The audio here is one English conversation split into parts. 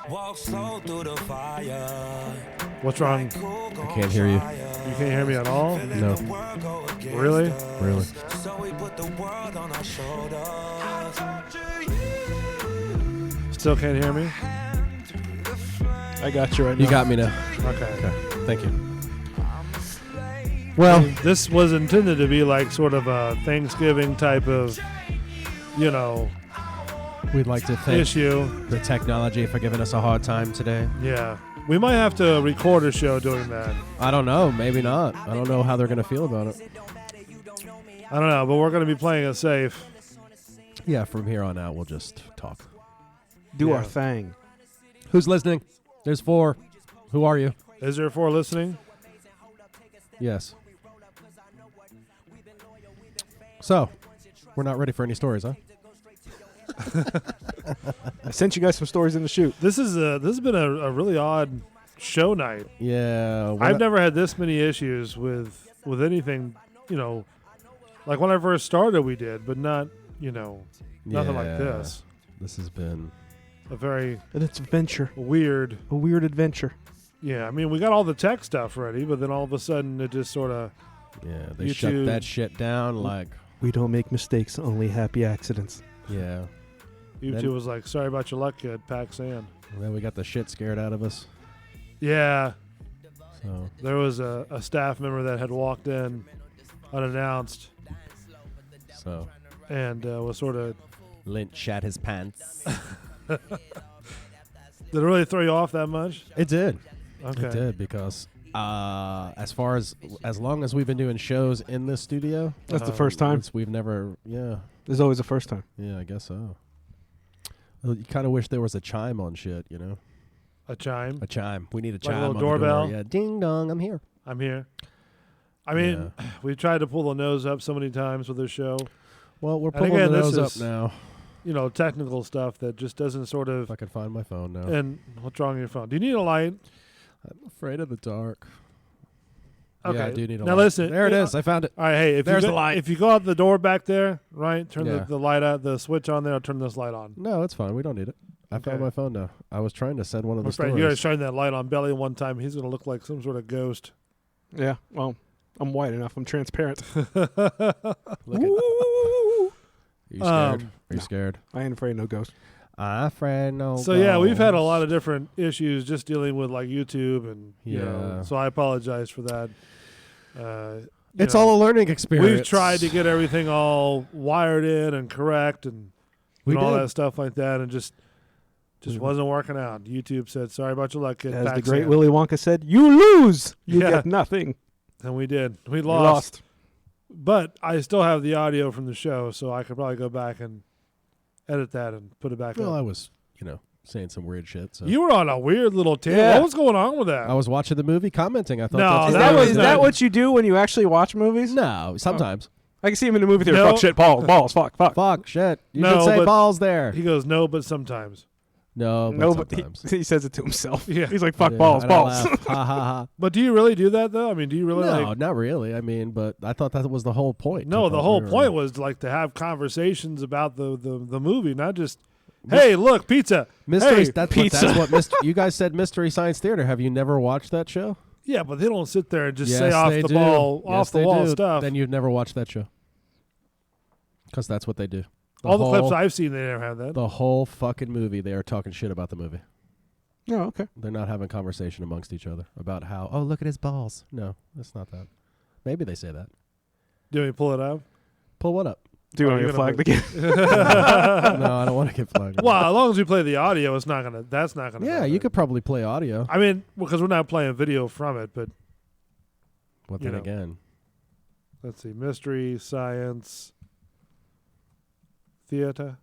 What's wrong? I can't hear you. You can't hear me at all? No. Really? Really? Still can't hear me? I got you right now. You got me now. Okay. Thank you. Well, This was intended to be like sort of a Thanksgiving type of, we'd like to thank issue. the technology for giving us a hard time today. Yeah. We might have to record a show doing that. I don't know. Maybe not. I don't know how they're going to feel about it. I don't know, but we're going to be playing it safe. Yeah, from here on out, we'll just talk. Do Yeah. our thing. Who's listening? There's 4. Who are you? Is there 4 listening? Yes. So, we're not ready for any stories, huh? I sent you guys some stories in the shoot. This has been a really odd show night. Yeah. I've never had this many issues with anything, like when I first started we did, but not, nothing like this. This has been... A very And it's adventure. weird. A weird adventure. Yeah, I mean, we got all the tech stuff ready, but then all of a sudden it just sort of... Yeah, they shut YouTube. that shit down like... We don't make mistakes, only happy accidents. Yeah. YouTube Then- was like, sorry about your luck, kid, pack sand. And then we got the shit scared out of us. Yeah, So, there was a staff member that had walked in unannounced and was sort of... Lint shat his pants. Did it really throw you off that much? It did. Okay. It did because as long as we've been doing shows in this studio, That's the first time. we've never. There's always a first time. Yeah, I guess so. Well, you kind of wish there was a chime on shit, A chime. A chime. We need a Like a chime little on the doorbell? door. Yeah, ding dong, I'm here. I'm here. I mean, we tried to pull the nose up so many times with this show. Well, we're And pulling again, the this nose is- up now. Technical stuff that just doesn't sort of... If I can find my phone now. And what's wrong with your phone? Do you need a light? I'm afraid of the dark. Okay. Yeah, I do need a Now light. listen. There it is. I found it. All right, hey, There's the light. If you go out the door back there, right, turn Yeah. the light out, the switch on there, I'll turn this light on. No, it's fine. We don't need it. I found Okay. my phone now. I was trying to send one of the I'm afraid stories. you guys shine that light on Belly one time, he's going to look like some sort of ghost. Yeah, well, I'm white enough. I'm transparent. Look at Are you scared? Are you no. scared? I ain't afraid of no ghost. I'm afraid no. So, yeah, we've had a ghosts. lot of different issues just dealing with, like, YouTube and, Yeah. so I apologize for that. It's all a learning experience. We've tried to get everything all wired in and correct and all did. that stuff like that, and just wasn't working out. YouTube said, sorry about your luck, kid. As Pack the great sand. Willy Wonka said, you lose. You Yeah. get nothing. And we did. We You lost. But I still have the audio from the show, so I could probably go back and edit that and put it back Well, I up. was, saying some weird shit. So You were on a weird little tangent. Yeah. What was going on with that? I was watching the movie, commenting. I thought, No, that's Is that that, was is not- that what you do when you actually watch movies? no. Sometimes, I can see him in the movie theater. No. Fuck, shit, balls, fuck. fuck, shit. You No, should say but- balls there. He goes, no, but sometimes. No, but No, but sometimes. he says it to himself. Yeah. He's like, fuck, Yeah, balls. and I laugh. Ha ha ha. But do you really do that, though? I mean, do you really No, like... not really. I mean, but I thought that was the whole point. No, the whole point was like to have conversations about the movie, not just, hey, look, pizza. mystery. Hey, That's pizza. what you guys said. Mystery Science Theater. Have you never watched that show? Yeah, but they don't sit there and just Yes, say off they the do. ball, Yes, off the they wall do. stuff. Then you've never watched that show. Because that's what they do. All the clips I've seen, they never have that. The whole fucking movie, they are talking shit about the movie. Oh, okay. They're not having conversation amongst each other about how, oh, look at his balls. No, that's not that. Maybe they say that. Do you want me to pull it up? Pull what up? Do you Oh, want to you're get gonna flagged again? No, I don't want to get flagged. Well, as long as we play the audio, that's not gonna. Yeah, matter. you could probably play audio. I mean, because we're not playing video from it, but But you then know. again, let's see, Mystery Science Theater.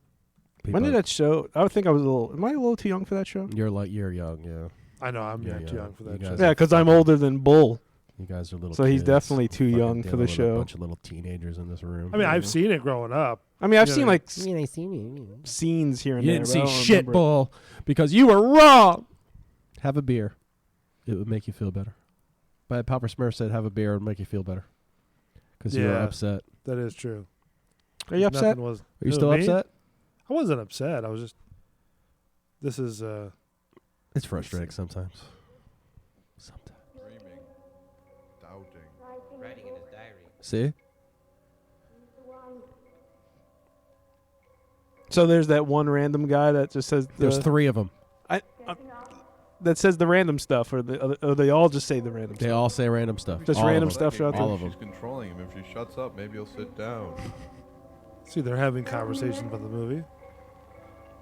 people, When did that show? I would think I was Am I a little too young for that show? you're young, yeah. I know I'm Yeah, not too yeah. young for You that. guys Shit. are- Yeah, because I'm older than Bull. You guys are little So he's kids. definitely too Fucking young for dealing the with show. A bunch of little teenagers in this room. I mean, I've seen it growing up. I mean, I've Yeah. seen like I seen you. scenes here and You there. didn't but I see don't shit, remember it. Bull, because you were wrong. Have a beer. It would make you feel better. But Papa Smurf said, have a beer, it would make you feel better. Because you were Yeah. upset. That is true. Are you upset? Nothing was. Are you Who, still me? upset? I wasn't upset. I was just. This is It's frustrating sometimes. Dreaming, doubting. Writing in his diary. See? So there's that one random guy that just says There's 3 of them. that says the random stuff, or they all just say the random They stuff. all say random stuff. Just All of random them. stuff out there. All of them. She's controlling him. If she shuts up, maybe he'll sit down. See, they're having conversations about the movie.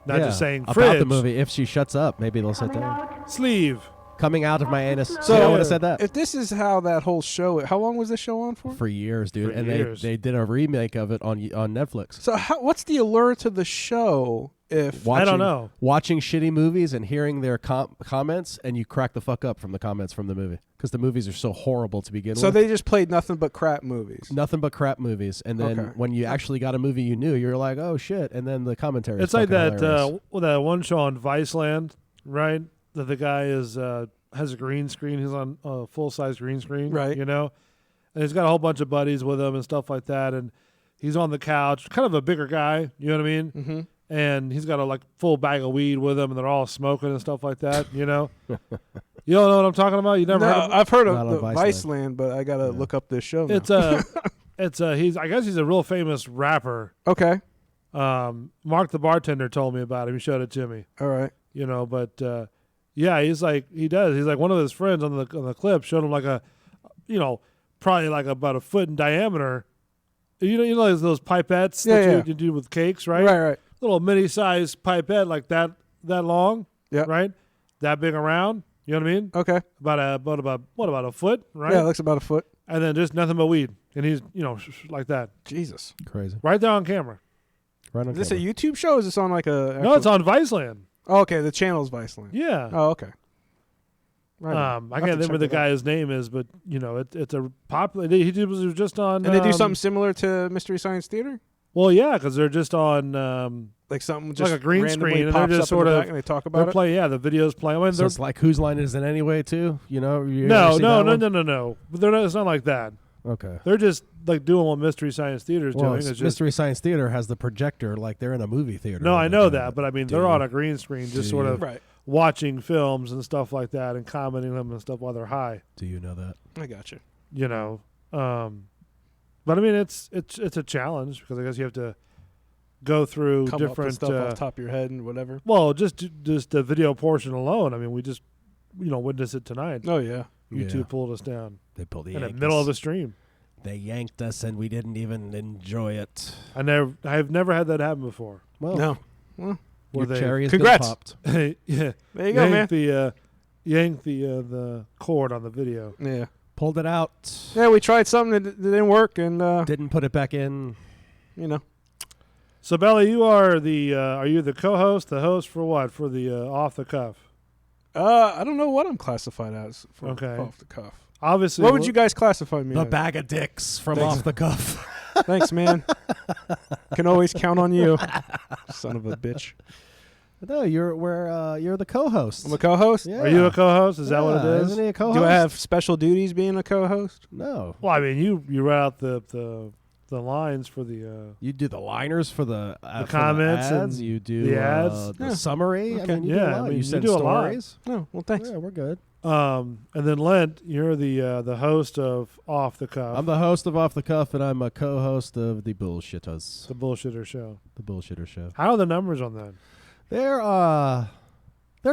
Not just saying about fridge. the movie. If she shuts up, maybe they'll sit down. Sleeve. Coming out of my anus. So I would have said that. If this is how that whole show, how long was this show on for? For years, dude. For And years. they did a remake of it on Netflix. So what's the allure to the show if I don't know. Watching shitty movies and hearing their comments, and you crack the fuck up from the comments from the movie. Because the movies are so horrible to begin so with. they just played nothing but crap movies? Nothing but crap movies. And then Okay. when you actually got a movie you knew, you're like, oh shit. And then the commentary is It's like fucking that hilarious. that one show on Viceland, right? That the guy has a green screen. He's on a full size green screen, Right. You know, and he's got a whole bunch of buddies with him and stuff like that. And he's on the couch, kind of a bigger guy. You know what I mean? Mm-hmm. And he's got a full bag of weed with him, and they're all smoking and stuff like that. You know, you don't know what I'm talking about. You never No, heard of I've heard Not of the on Viceland, but I gotta look up this show now. It's he's I guess he's a real famous rapper. Okay, Mark the bartender told me about him. He showed it to me. all right. You know, but yeah, he's like one of his friends on the clip showed him probably like about a foot in diameter. You know those pipettes that you do with cakes, right? Right. Little mini sized pipette like that long, Yeah. right? That big around. You know what I mean? Okay. About a foot, right? Yeah, it looks about a foot. And then just nothing but weed, and he's like that, Jesus. Crazy. right there on camera. Right on Is this a camera. YouTube show? Or is this on like a? No, it's on Viceland. Oh, okay, the channel's Viceland. Yeah. Oh, okay. Right. I I'll have can't to remember check the it out. guy's name is, but it's a popular. He was just on. And they do something similar to Mystery Science Theater, Well, yeah, because they're just on. like something just Like a green randomly screen, and they're pops just up in the sort of- back and they talk They're about it. playing. Yeah, the videos playing. I mean, So they're, it's like Whose Line Is It Anyway, too? You know? You no. ever see that one? But they're not. It's not like that. Okay. They're just like doing what Mystery Science Theater is Well, doing. It's just, Mystery Science Theater has the projector like they're in a movie theater. no, all I the know time. that, but I mean, Do they're you? on a green screen, just Do sort you? of Right. watching films and stuff like that, and commenting them and stuff while they're high. Do you know that? I got you. You know, but I mean, it's a challenge because I guess you have to go through Come up with different stuff off the top of your head and whatever. Well, just the video portion alone. I mean, we just witnessed it tonight. Oh yeah. YouTube Yeah. pulled us down They pulled the in the middle of the stream. They yanked us, and we didn't even enjoy it. I've never had that happen before. Well, No. your Where they cherry is Congrats. popped. yeah, There you go, man. yank the cord on the video. Yeah. Pulled it out. Yeah, we tried something that didn't work, and Didn't put it back in. you know. So Belly, you are you the co-host, the host for what? For the off the cuff. I don't know what I'm classified as for Okay. off the cuff. Obviously, What would you guys classify me The as? bag of dicks from Thanks. Off the Cuff. Thanks, man. Can always count on you. Son of a bitch. No, you're the co-host. I'm a co-host. Yeah. Are you a co-host? Is that what it is? Isn't he a co-host? Do I have special duties being a co-host? No. Well, I mean, you write out the lines for the. You do the liners for the comments for the ads. and You do the ads. the Yeah. summary. Okay. I mean, you do Yeah, a lot. I mean, you you send do a lot. stories. No. Well, thanks. Yeah, we're good. And then Lint, you're the host of Off the Cuff, I'm the host of Off the Cuff, and I'm a co-host of the Bullshitters, the Bullshitter Show. the Bullshitter Show. How are the numbers on that? They're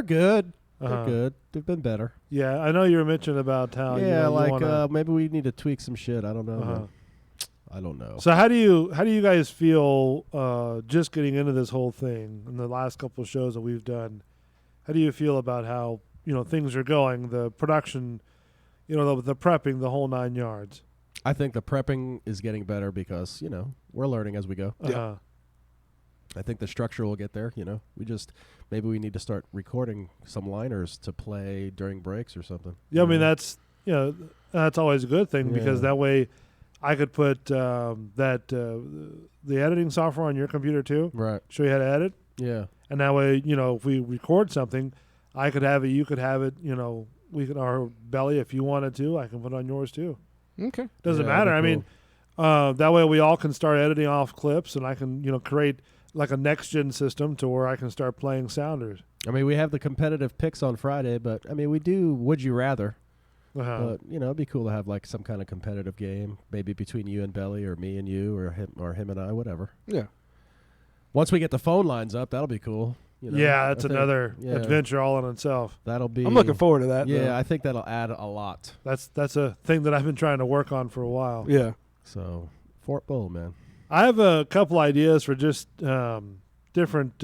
good. Uh-huh. They're good. They've been better. Yeah, I know you were mentioning about how Yeah, you like wanna, maybe we need to tweak some shit. I don't know. uh-huh. man. I don't know. So how do you guys feel just getting into this whole thing in the last couple of shows that we've done? How do you feel about how things are going, the production, the prepping, the whole 9 yards? I think the prepping is getting better because we're learning as we go. Uh-huh. I think the structure will get there. Maybe we need to start recording some liners to play during breaks or something. Yeah, I mean that's always a good thing because Yeah. that way I could put the editing software on your computer too. Right. Show you how to edit, Yeah. and that way if we record something, I could have it, you could have it. We could our Belly if you wanted to. I can put it on yours too. Okay. Doesn't Yeah, matter. I that'd mean, be that way we all can start editing off clips, and I can create like a next gen system to where I can start playing sounders. I mean, we have the competitive picks on Friday, but I mean, we do Would You Rather. Uh-huh. But it'd be cool to have like some kind of competitive game, maybe between you and Belly, or me and you, or him and I, whatever. Yeah. Once we get the phone lines up, that'll be cool. Yeah, that's I think- another yeah. adventure all in itself. That'll be. I'm looking forward to that. Yeah, though. I think that'll add a lot. That's a thing that I've been trying to work on for a while. Yeah. So Fort Bull, man. I have a couple ideas for just different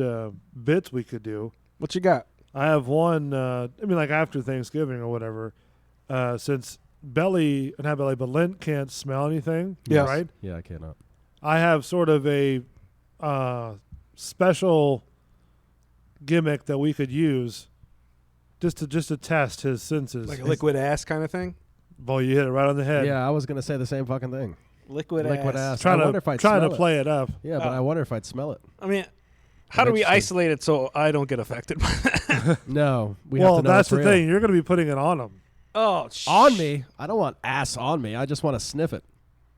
bits we could do. What you got? I have one. Like after Thanksgiving or whatever. Since not Belly, but Lint can't smell anything. Yes. Right. Yeah, I cannot. I have sort of a special gimmick that we could use just to test his senses. Like a liquid ass kind of thing? Boy, you hit it right on the head. Yeah, I was gonna say the same fucking thing. Liquid ass. Trying I wonder if I'd to smell it. play it up. Yeah, but I wonder if I'd smell it. I mean, how do we Interesting. isolate it so I don't get affected by that? No, we Well, have to know that's it's the real. thing. You're going to be putting it on him. Oh, On me, I don't want ass on me. I just want to sniff it.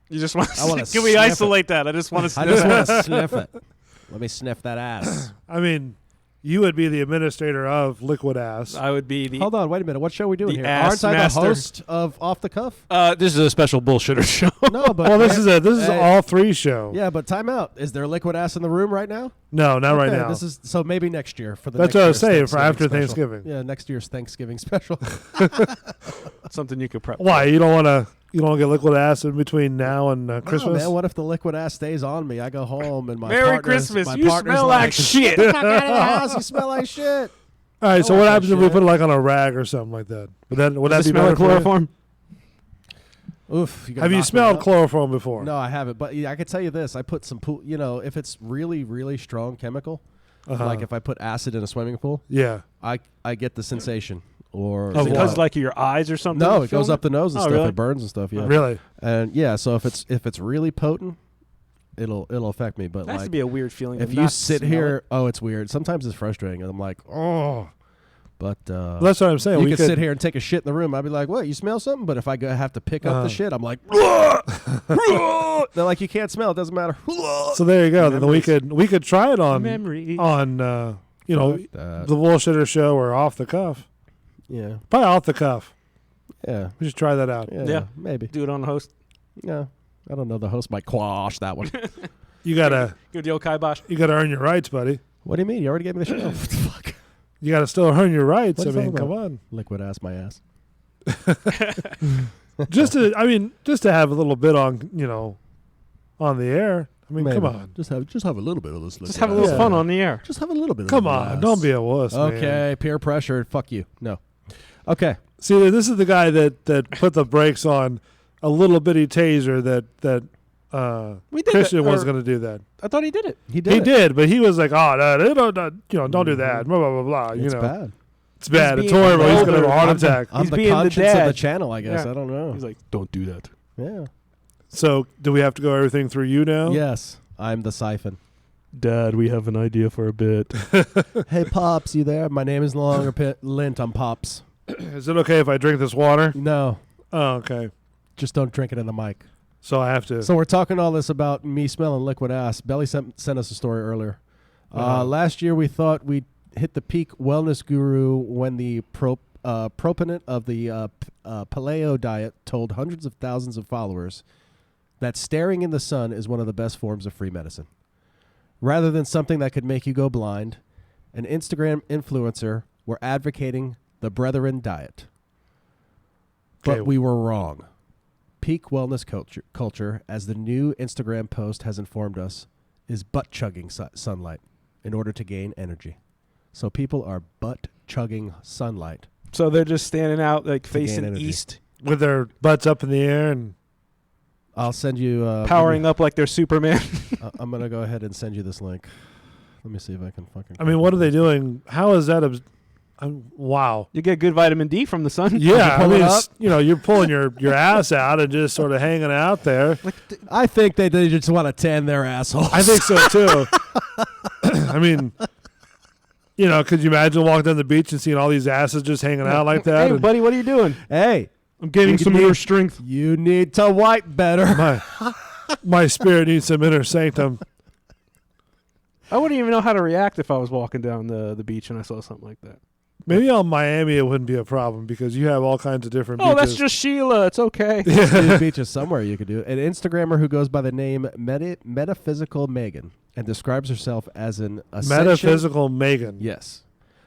You just want I wanna to Can we sniff isolate that? I just want to I sniff just it. want to sniff it. Let me sniff that ass. I mean, you would be the administrator of liquid ass. I would be the. Hold on, wait a minute. What show are we doing The here? ass Aren't I master. the host of Off the Cuff? This is a special bullshitter show. No, but Well, this is Hey. all three show. Yeah, but time out. Is there liquid ass in the room right now? No, not right Okay, now. This is so maybe next year for the. That's next what I was year's saying for after special. Thanksgiving. Yeah, next year's Thanksgiving special. Something you could prep. Why you don't want to get liquid ass in between now and Christmas? No, man, what if the liquid ass stays on me? I go home and my Merry partner's- Christmas. my You partner's smell like shit. Fuck out of the house. You smell like shit. All right. So I what like happens that if we shit. put it like on a rag or something like that? Would that Does it be smell better like for you? chloroform? Oof. Have you smelled chloroform before? No, I haven't. But yeah, I could tell you this: I put some pool. If it's really, really strong chemical, Uh-huh. like if I put acid in a swimming pool, Yeah. I get the sensation. Or Of Is it because what? like your eyes or something? no, it goes up the nose and Oh, stuff. really? It burns and stuff. Yeah. Really? And yeah, so if it's really potent, it'll affect me. But That has to like be a weird feeling. if to you not sit smell here, it. it's weird. Sometimes it's frustrating, and I'm like, oh. But Well, that's what I'm saying. you we could sit here and take a shit in the room. I'd be like, what? You smell something? But if I have to pick up Uh-huh. the shit, I'm like, they're like, you can't smell. It doesn't matter. So there you go. Then Memories. we could try it on Memory. the That- bullshitter show or off the cuff. yeah, Probably off the cuff. yeah, We should try that out. yeah, maybe. Do it on the host. Yeah, I don't know. The host might quash that one. You gotta Give the old kibosh. earn your rights, buddy. What do you mean? You already gave me the show. Fuck. You gotta still earn your rights. What I are you mean, talking come on. Liquid ass my ass. just to have a little bit on on the air. I mean, come Maybe. on. Just have a little bit of this. Just have a little Yeah. fun on the air. Just have a little bit. Come of on. this. Don't be a wuss. man. Okay, peer pressure. Fuck you. No. Okay. See, this is the guy that put the brakes on a little bitty taser that We did Christian that, was or- going to do that. I thought he did it. He did. He it. did, but he was like, "Oh, no, don't do that." Blah blah blah blah. It's bad. It's bad. He's It's being horrible. He's going to have a older. heart I'm the- attack. I'm He's the being the conscience of the dad. channel, I guess. Yeah. I don't know. He's like, don't do that. Yeah. So, do we have to go everything through you now? Yes, I'm the siphon. Dad, we have an idea for a bit. Hey, Pops, you there? My name is no longer Lint. I'm Pops. Is it okay if I drink this water? No, Oh, okay. just don't drink it in the mic. So I have to. So we're talking all this about me smelling liquid ass. Belly sent us a story earlier. Uh-huh. Last year we thought we'd hit the peak wellness guru when the proponent of the paleo diet told hundreds of thousands of followers that staring in the sun is one of the best forms of free medicine. Rather than something that could make you go blind, an Instagram influencer were advocating the Brethren diet. But Okay. we were wrong. Peak wellness culture, as the new Instagram post has informed us, is butt-chugging sunlight in order to gain energy. So people are butt-chugging sunlight. So they're just standing out, like gain facing energy. east, with their butts up in the air and I'll send you... powering up like they're Superman. I'm going to go ahead and send you this link. Let me see if I can fucking... I mean, what are they doing? How is that? Wow. You get good vitamin D from the sun. Yeah, I pull mean, it up? you're pulling your ass out and just sort of hanging out there. I think they just want to tan their assholes. I think so too. I mean, could you imagine walking down the beach and seeing all these asses just hanging out like that? Hey, And buddy, what are you doing? Hey, I'm gaining You some need- inner strength. you need to wipe better. my spirit needs some inner sanctum. I wouldn't even know how to react if I was walking down the beach and I saw something like that. Maybe on Miami it wouldn't be a problem because you have all kinds of different Oh, beaches. that's just Sheila. It's okay. There's beaches somewhere you could do it. An Instagrammer who goes by the name Metaphysical Megan and describes herself as an Metaphysical Megan. Yes.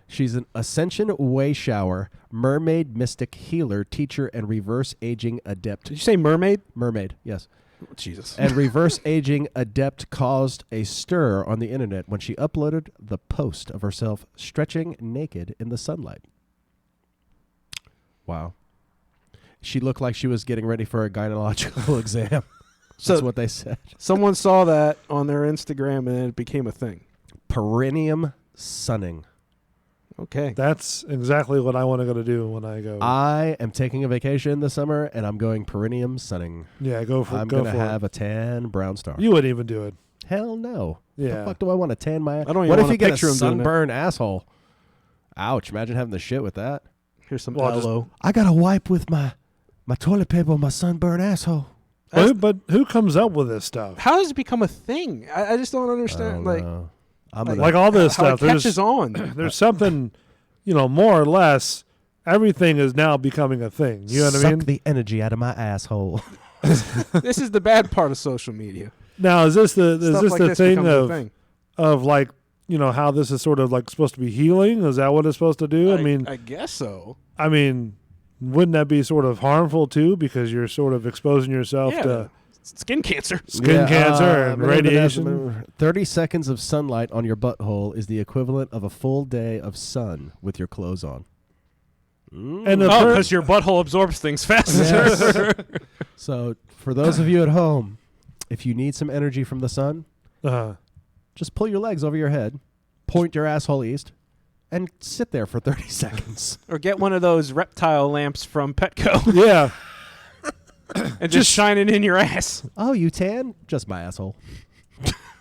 She's an ascension way shower, mermaid, mystic, healer, teacher, and reverse aging adept. Did you say mermaid? Mermaid, yes. Oh, Jesus. And reverse aging adept caused a stir on the internet when she uploaded the post of herself stretching naked in the sunlight. Wow. She looked like she was getting ready for a gynecological exam. So That's what they said. someone saw that on their Instagram and then it became a thing. Perineum sunning. Okay. That's exactly what I want to go to do when I go. I am taking a vacation this summer, and I'm going perineum sunning. Yeah, go for I'm go going to for have a tan brown star. it. You wouldn't even do it. Hell no. Yeah. The fuck do I want to tan my... I don't even what if wanna you get a picture him doing it. sunburned asshole? Ouch. Imagine having the shit with that. Here's some Well, just- aloe. I got to wipe with my toilet paper on my sunburned asshole. But who comes up with this stuff? How does it become a thing? I just don't understand. I'm like- gonna, Like all this how stuff. it catches on. There's something, more or less, everything is now becoming a thing. You know what I suck mean? the energy out of my asshole. This is the bad part of social media. Now, is this the Stuff like this thing becomes a of thing. of like how this is sort of like supposed to be healing? Is that what it's supposed to do? I guess so. I mean, wouldn't that be sort of harmful too because you're sort of exposing yourself Yeah. to Skin cancer. skin cancer and radiation? 30 seconds of sunlight on your butthole is the equivalent of a full day of sun with your clothes on. And the Oh, per- because your butthole absorbs things faster. Yes. So, for those of you at home, if you need some energy from the sun, just pull your legs over your head, point your asshole east, and sit there for 30 seconds. Or get one of those reptile lamps from Petco yeah. and just shine it in your ass. Oh, you tan? Just my asshole.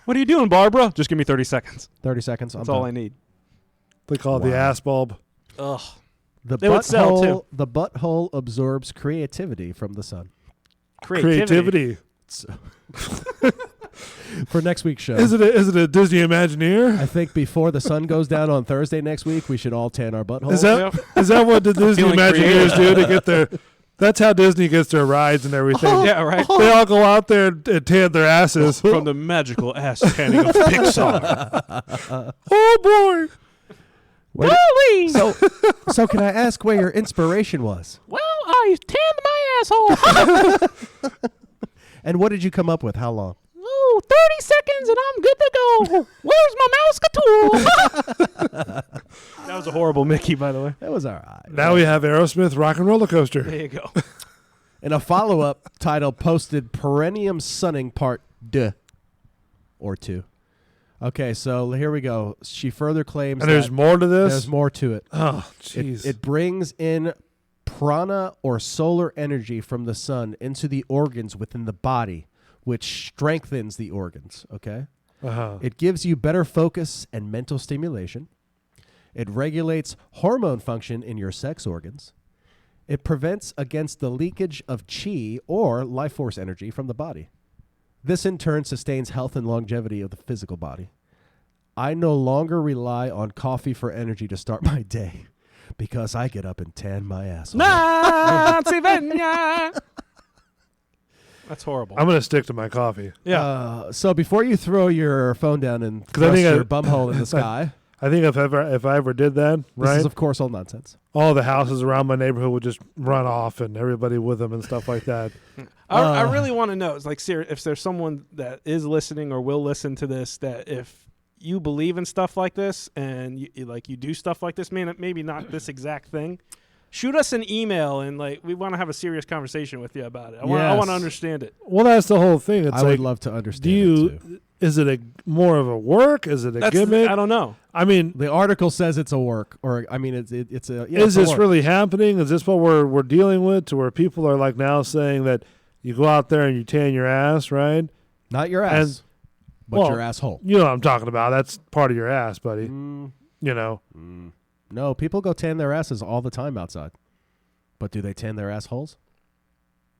What are you doing, Barbara? Just give me 30 seconds. 30 seconds. That's I'm all done. I need. They call it the Wow. ass bulb. Ugh. The They would sell, too. The butthole absorbs creativity from the sun. Creativity. So for next week's show, Is it a Disney Imagineer? I think before the sun goes down on Thursday next week, we should all tan our buttholes. Is that what the Disney Feeling Imagineers creative. do to get their? That's how Disney gets their rides and everything. Yeah, right. They all go out there and tan their asses. From the magical ass tanning of Pixar. Oh boy! Wally! So can I ask where your inspiration was? Well, I tanned my asshole. And what did you come up with? How long? Oh, 30 seconds and I'm good to go. Where's my mouse tool? That was a horrible Mickey, by the way. That was all right. Now we have Aerosmith Rock and Roller Coaster. There you go. In a follow-up title posted Perennium Sunning Part 2 or 2. Okay, so here we go. She further claims And there's that more to this. there's more to it. Oh, jeez. It brings in prana or solar energy from the sun into the organs within the body, which strengthens the organs, okay? It gives you better focus and mental stimulation. It regulates hormone function in your sex organs. It prevents against the leakage of chi or life force energy from the body. This in turn sustains health and longevity of the physical body. I no longer rely on coffee for energy to start my day because I get up and tan my asshole. That's horrible. I'm gonna stick to my coffee. Yeah. So before you throw your phone down and I thrust think your bumhole in the sky, I think if I ever did that, this right, is of course all nonsense. all the houses around my neighborhood would just run off and everybody with them and stuff like that. I really want to know. It's like, if there's someone that is listening or will listen to this, that if you believe in stuff like this and you do stuff like this, maybe not this exact thing, shoot us an email and we want to have a serious conversation with you about it. I want to understand it. Well, that's the whole thing. It's I like, would love to understand do it you? too. Is it more of a work? Is it a gimmick? I don't know. I mean, The article says it's a work, or I mean, it's a. Yeah, is it's a this work. really happening? Is this what we're dealing with? To where people are like now saying that you go out there and you tan your ass, right? Not your ass, And- but well, your asshole? You know what I'm talking about. That's part of your ass, buddy. Mm, You know. no, people go tan their asses all the time outside, but do they tan their assholes?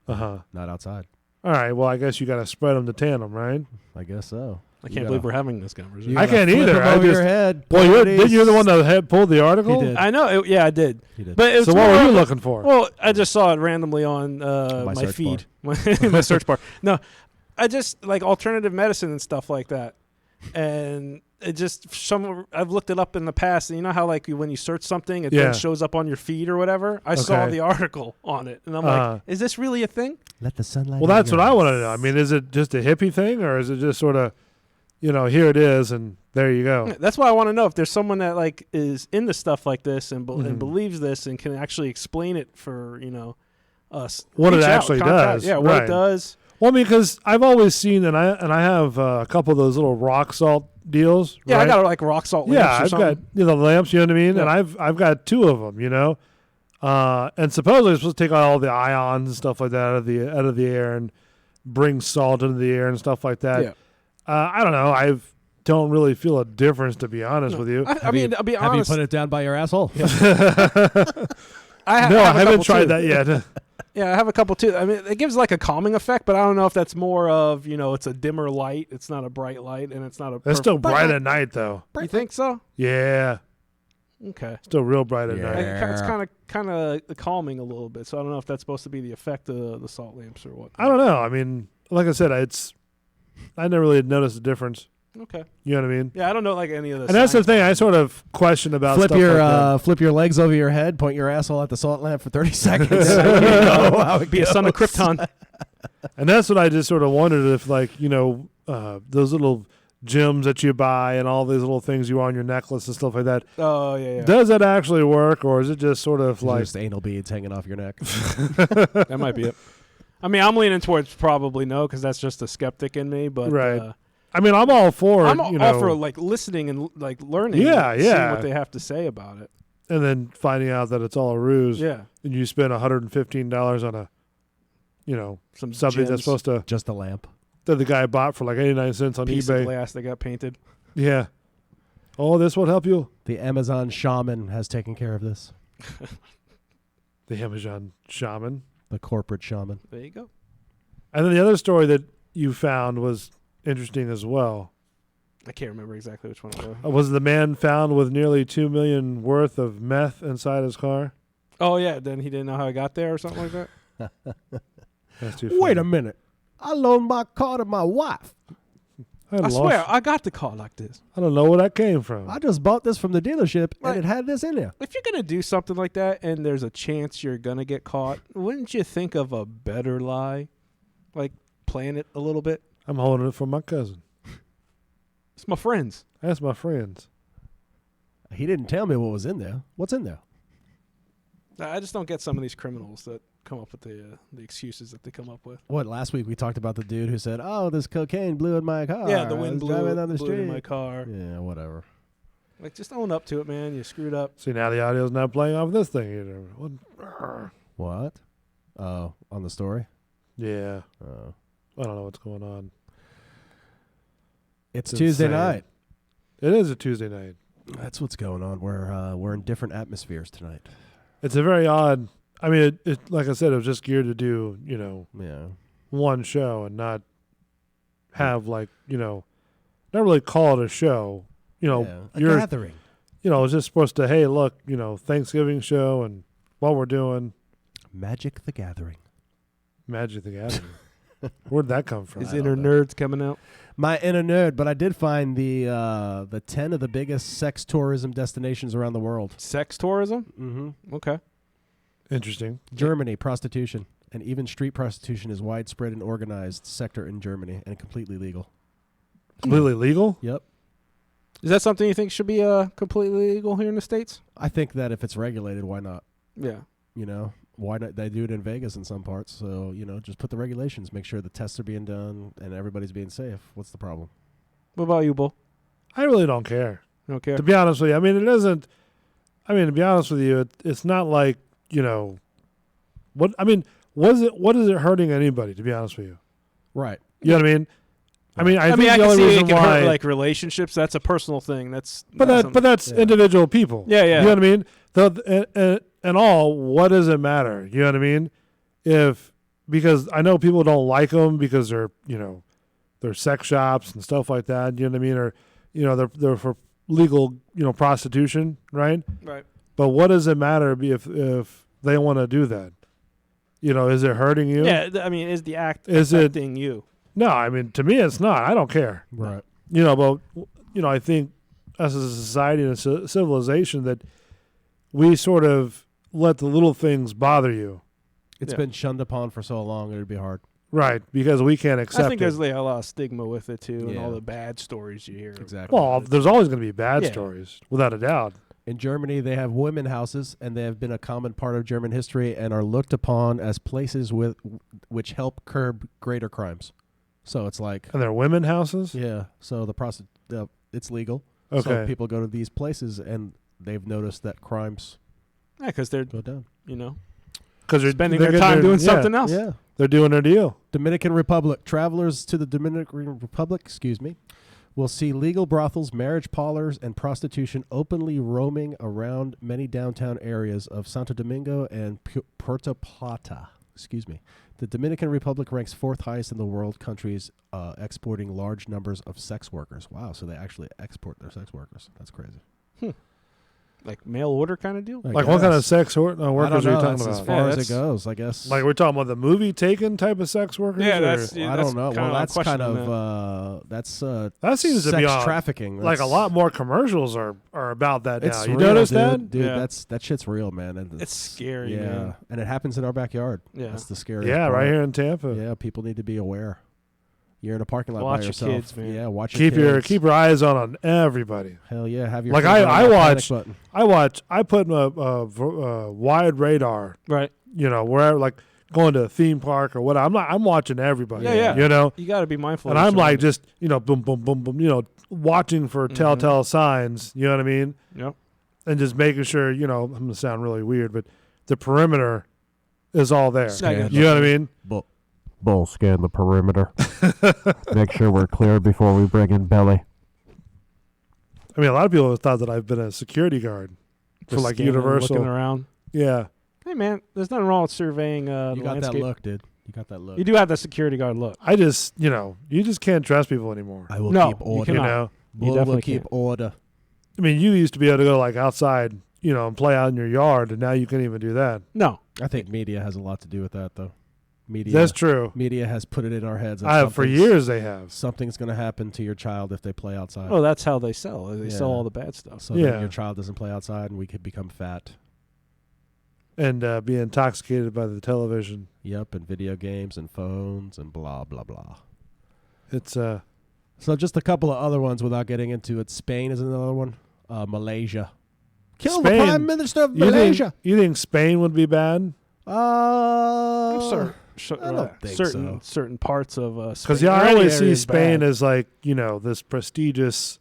Not Not outside. All right. Well, I guess you got to spread them to tan them, right? I guess so. I can't believe we're having this conversation. I can't flip either. him over your head. Well, you're the one that had pulled the article? He did. I know. Yeah, I did. He did. But it was So what more were you of- looking for? Well, I just saw it randomly on My my search feed, my search bar. No, I just like alternative medicine and stuff like that, and it just I've looked it up in the past, and you know how like when you search something, it Yeah. then shows up on your feed or whatever. I saw Okay. the article on it, and I'm like, is this really a thing? Let the sunlight. Well, that's what I want to know. I mean, is it just a hippie thing, or is it just sort of, here it is, and there you go? That's why I want to know if there's someone that like is into stuff like this and Mhm. and believes this and can actually explain it for us. What it Reach out, actually contact- does, Yeah, what right. it does. Well, I mean, because I've always seen, and I have a couple of those little rock salt deals. Yeah, right? I got like rock salt lamps Yeah, or I've something. got the lamps. You know what I mean? Yeah. And I've got 2 of them. And supposedly it's supposed to take all the ions and stuff like that out of the air and bring salt into the air and stuff like that. Yeah. I don't know. I don't really feel a difference, to be honest with you. I mean, I'll be Have you honest. put it down by your asshole? No, I have a haven't couple tried too. that yet. Yeah, I have a couple too. I mean, it gives like a calming effect, but I don't know if that's more of it's a dimmer light. It's not a bright light, and it's not a. It's still bright at night, though. You think so? Yeah, Okay. still real bright at Yeah. night. It's kind of calming a little bit. So I don't know if that's supposed to be the effect of the salt lamps or what. I don't know. I mean, like I said, I never really noticed a difference. Okay. You know what I mean? Yeah, I don't know like any of this. And that's the thing I sort of question about Flip stuff your like that. flip your legs over your head, point your asshole at the salt lamp for 30 seconds. You know how it Be a son of goes. Krypton. And that's what I just sort of wondered if, like, those little gems that you buy and all these little things you wear on your necklace and stuff like that, Oh yeah. does that actually work, or is it just sort of like, Just anal beads hanging off your neck. That might be it. I mean, I'm leaning towards probably no, because that's just a skeptic in me. But Right. I mean, I'm all for, I'm all for like listening and like learning. Yeah, and seeing yeah. what they have to say about it. and then finding out that it's all a ruse, Yeah. and you spend $115 on a, Some something gems, that's supposed to, Just a lamp. that the guy bought for like 89 cents on piece of eBay. glass that got painted. Yeah. Oh, this would help you? The Amazon shaman has taken care of this. The Amazon shaman. The corporate shaman. There you go. And then the other story that you found was interesting as well. I can't remember exactly which one it was. Was the man found with nearly $2 million worth of meth inside his car? Oh yeah, then he didn't know how it got there or something like that. That's too Wait a funny. minute. I loaned my car to my wife. I swear, I got the car like this. I don't know where that came from. I just bought this from the dealership Right. and it had this in there. If you're gonna do something like that and there's a chance you're gonna get caught, wouldn't you think of a better lie? Like playing it a little bit? I'm holding it for my cousin. It's my friends. That's my friends. He didn't tell me what was in there. What's in there? I just don't get some of these criminals that come up with the excuses that they come up with. What, last week we talked about the dude who said, "Oh, this cocaine blew in my car. Yeah, the I wind was driving blew, down the blew street." in my car. Yeah, whatever. Like, just own up to it, man. You screwed up. See, now the audio's not playing off this thing either. What? What? Oh, on the story? Yeah. Oh. I don't know what's going on. It's It's Tuesday insane. night. It is a Tuesday night. That's what's going on. We're in different atmospheres tonight. It's a very odd. I mean, it like I said, it was just geared to do, Yeah. one show and not have like, not really call it a show. Yeah. A you're, gathering. it's just supposed to, hey, look, Thanksgiving show and what we're doing. Magic the Gathering. Magic the Gathering. Where'd that come from? His I inner don't know. nerds coming out. My inner nerd, but I did find the 10 of the biggest sex tourism destinations around the world. Sex tourism? Mm-hmm. Okay. Interesting. Germany, prostitution, and even street prostitution is widespread and organized sector in Germany and completely legal. Completely legal? Yep. Is that something you think should be completely legal here in the States? I think that if it's regulated, why not? Yeah. Why not? They do it in Vegas in some parts. So, just put the regulations, make sure the tests are being done and everybody's being safe. What's the problem? What about you, Bull? I really don't care. You don't care? To be honest with you, I mean, it isn't. I mean, to be honest with you, it's not like what I mean. What is it hurting anybody? To be honest with you, Right. you know what I mean. I mean, I think I the can only see reason it can why, hurt like relationships. That's a personal thing. That's but that's Yeah. individual people. Yeah, yeah. You know what I mean. And all, what does it matter? You know what I mean? Because I know people don't like them because they're They're sex shops and stuff like that. You know what I mean? Or they're for legal prostitution, right? Right. But what does it matter if they want to do that? Is it hurting you? Yeah, I mean, is the act Is it- affecting you? No, I mean, to me, it's not. I don't care. Right. But I think as a society and a civilization that we sort of let the little things bother you, It's Yeah. been shunned upon for so long, it'd be hard. right? Because we can't accept I think it. there's like a lot of stigma with it too, and Yeah. all the bad stories you hear. Exactly. Well, there's always going to be bad Yeah. stories, without a doubt. In Germany, they have women houses, and they have been a common part of German history and are looked upon as places which help curb greater crimes. So it's like, And they're women houses? yeah. So it's legal. So Okay. people go to these places, and they've noticed that crimes Yeah, because they're go down. Because they're spending they're their getting time doing yeah, something else. Yeah. They're doing their deal. Dominican Republic. Travelers to the Dominican Republic, will see legal brothels, marriage parlors, and prostitution openly roaming around many downtown areas of Santo Domingo and Puerto Plata. The Dominican Republic ranks 4th highest in the world countries exporting large numbers of sex workers. Wow, so they actually export their sex workers. That's crazy. Like mail order kind of deal. I Like, what kind of guess. sex workers I are don't you know. talking That's about? as far Yeah, as it that's- goes, I guess. Like, we're talking about the movie Taken type of sex workers? Yeah, or- that's I don't know. kinda Well, that's kind questioning of that's that seems to sex be on. trafficking. Like, a That's- lot more commercials are about that now. It's You real, notice dude. that? Dude, Yeah. that shit's real, man. And It's scary, Yeah, man. and it happens in our backyard. Yeah. That's the scariest. Yeah, part. right here in Tampa. Yeah, people need to be aware. You're in a parking lot Watch by your yourself. kids, man. Yeah, watch Keep your kids. your eyes on everybody. Hell yeah, have your Like, finger on I that panic watch- button. I put a wide radar, Right. wherever, like going to a theme park or whatever. I'm watching everybody. Yeah, yeah. You You got to be mindful. and of I'm your like surroundings. just, boom, boom, boom, boom, watching for Mhm. telltale signs, you know what I mean? Yep. And just making sure, I'm going to sound really weird, but the perimeter is all there. I got You know what I mean? Bull scan the perimeter. Make sure we're clear before we bring in Billy. I mean, a lot of people have thought that I've been a security guard for Just like scanning, Universal. looking around. Yeah. Hey, man, there's nothing wrong with surveying You the got that landscape. look, dude. You got that look. You do have the security guard look. I just, you just can't trust people anymore. I will No, keep you order. You cannot. know? You Bull definitely will keep can't. order. I mean, you used to be able to go like outside, and play out in your yard, and now you can't even do that. No. I think media has a lot to do with that, though. Media. That's true. Media has put it in our heads. That I have for something's- years. They have. Something's going to happen to your child if they play outside. Oh, that's how they sell. They sell Yeah. all the bad stuff. So Yeah. that your child doesn't play outside and we could become fat. And be intoxicated by the television. Yep, and video games and phones and blah, blah, blah. It's So just a couple of other ones without getting into it. Spain is another one. Malaysia. Kill the Spain. Prime Minister of you Malaysia. you think Spain would be bad? I don't think so. certain parts of Because Spain. I Or any always see area is Spain bad. as like this prestigious.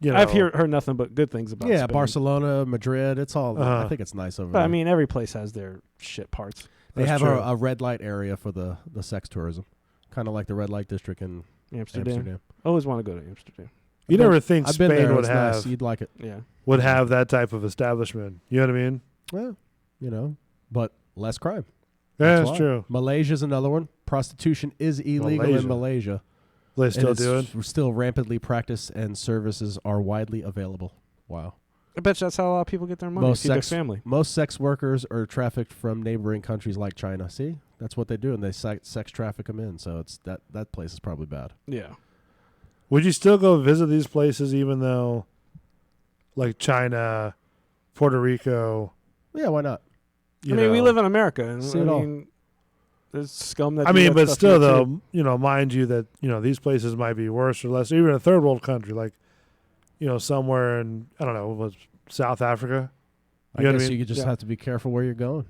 I've heard nothing but good things about Yeah, Spain. Barcelona, Madrid. It's all. Uh-huh. I think it's nice over But there. I mean, every place has their shit parts. they That's have true. a red light area for the sex tourism, kind of like the red light district in Amsterdam. I always want to go to Amsterdam. You I've been- never think I've been Spain there. would It's have nice. You'd like it. Yeah. would have that type of establishment. You know what I mean? Well, but less crime. Yeah, That's that's why. true. Malaysia's another one. Prostitution is illegal in Malaysia. They still and do it. it's still rampantly practiced, and services are widely available. Wow. I bet you that's how a lot of people get their money. Most Feed their sex- family. Most sex workers are trafficked from neighboring countries like China. See, that's what they do, and they sex traffic them in. So it's that place is probably bad. Yeah. Would you still go visit these places even though, like China, Puerto Rico? Yeah, why not? I mean, we live in America, and See I it all. mean, there's scum that. I do mean, that but stuff still, here, too. though, mind you that these places might be worse or less. Even a third world country, like somewhere in I don't know, was South Africa, I You know what I guess mean? you just Yeah. have to be careful where you're going.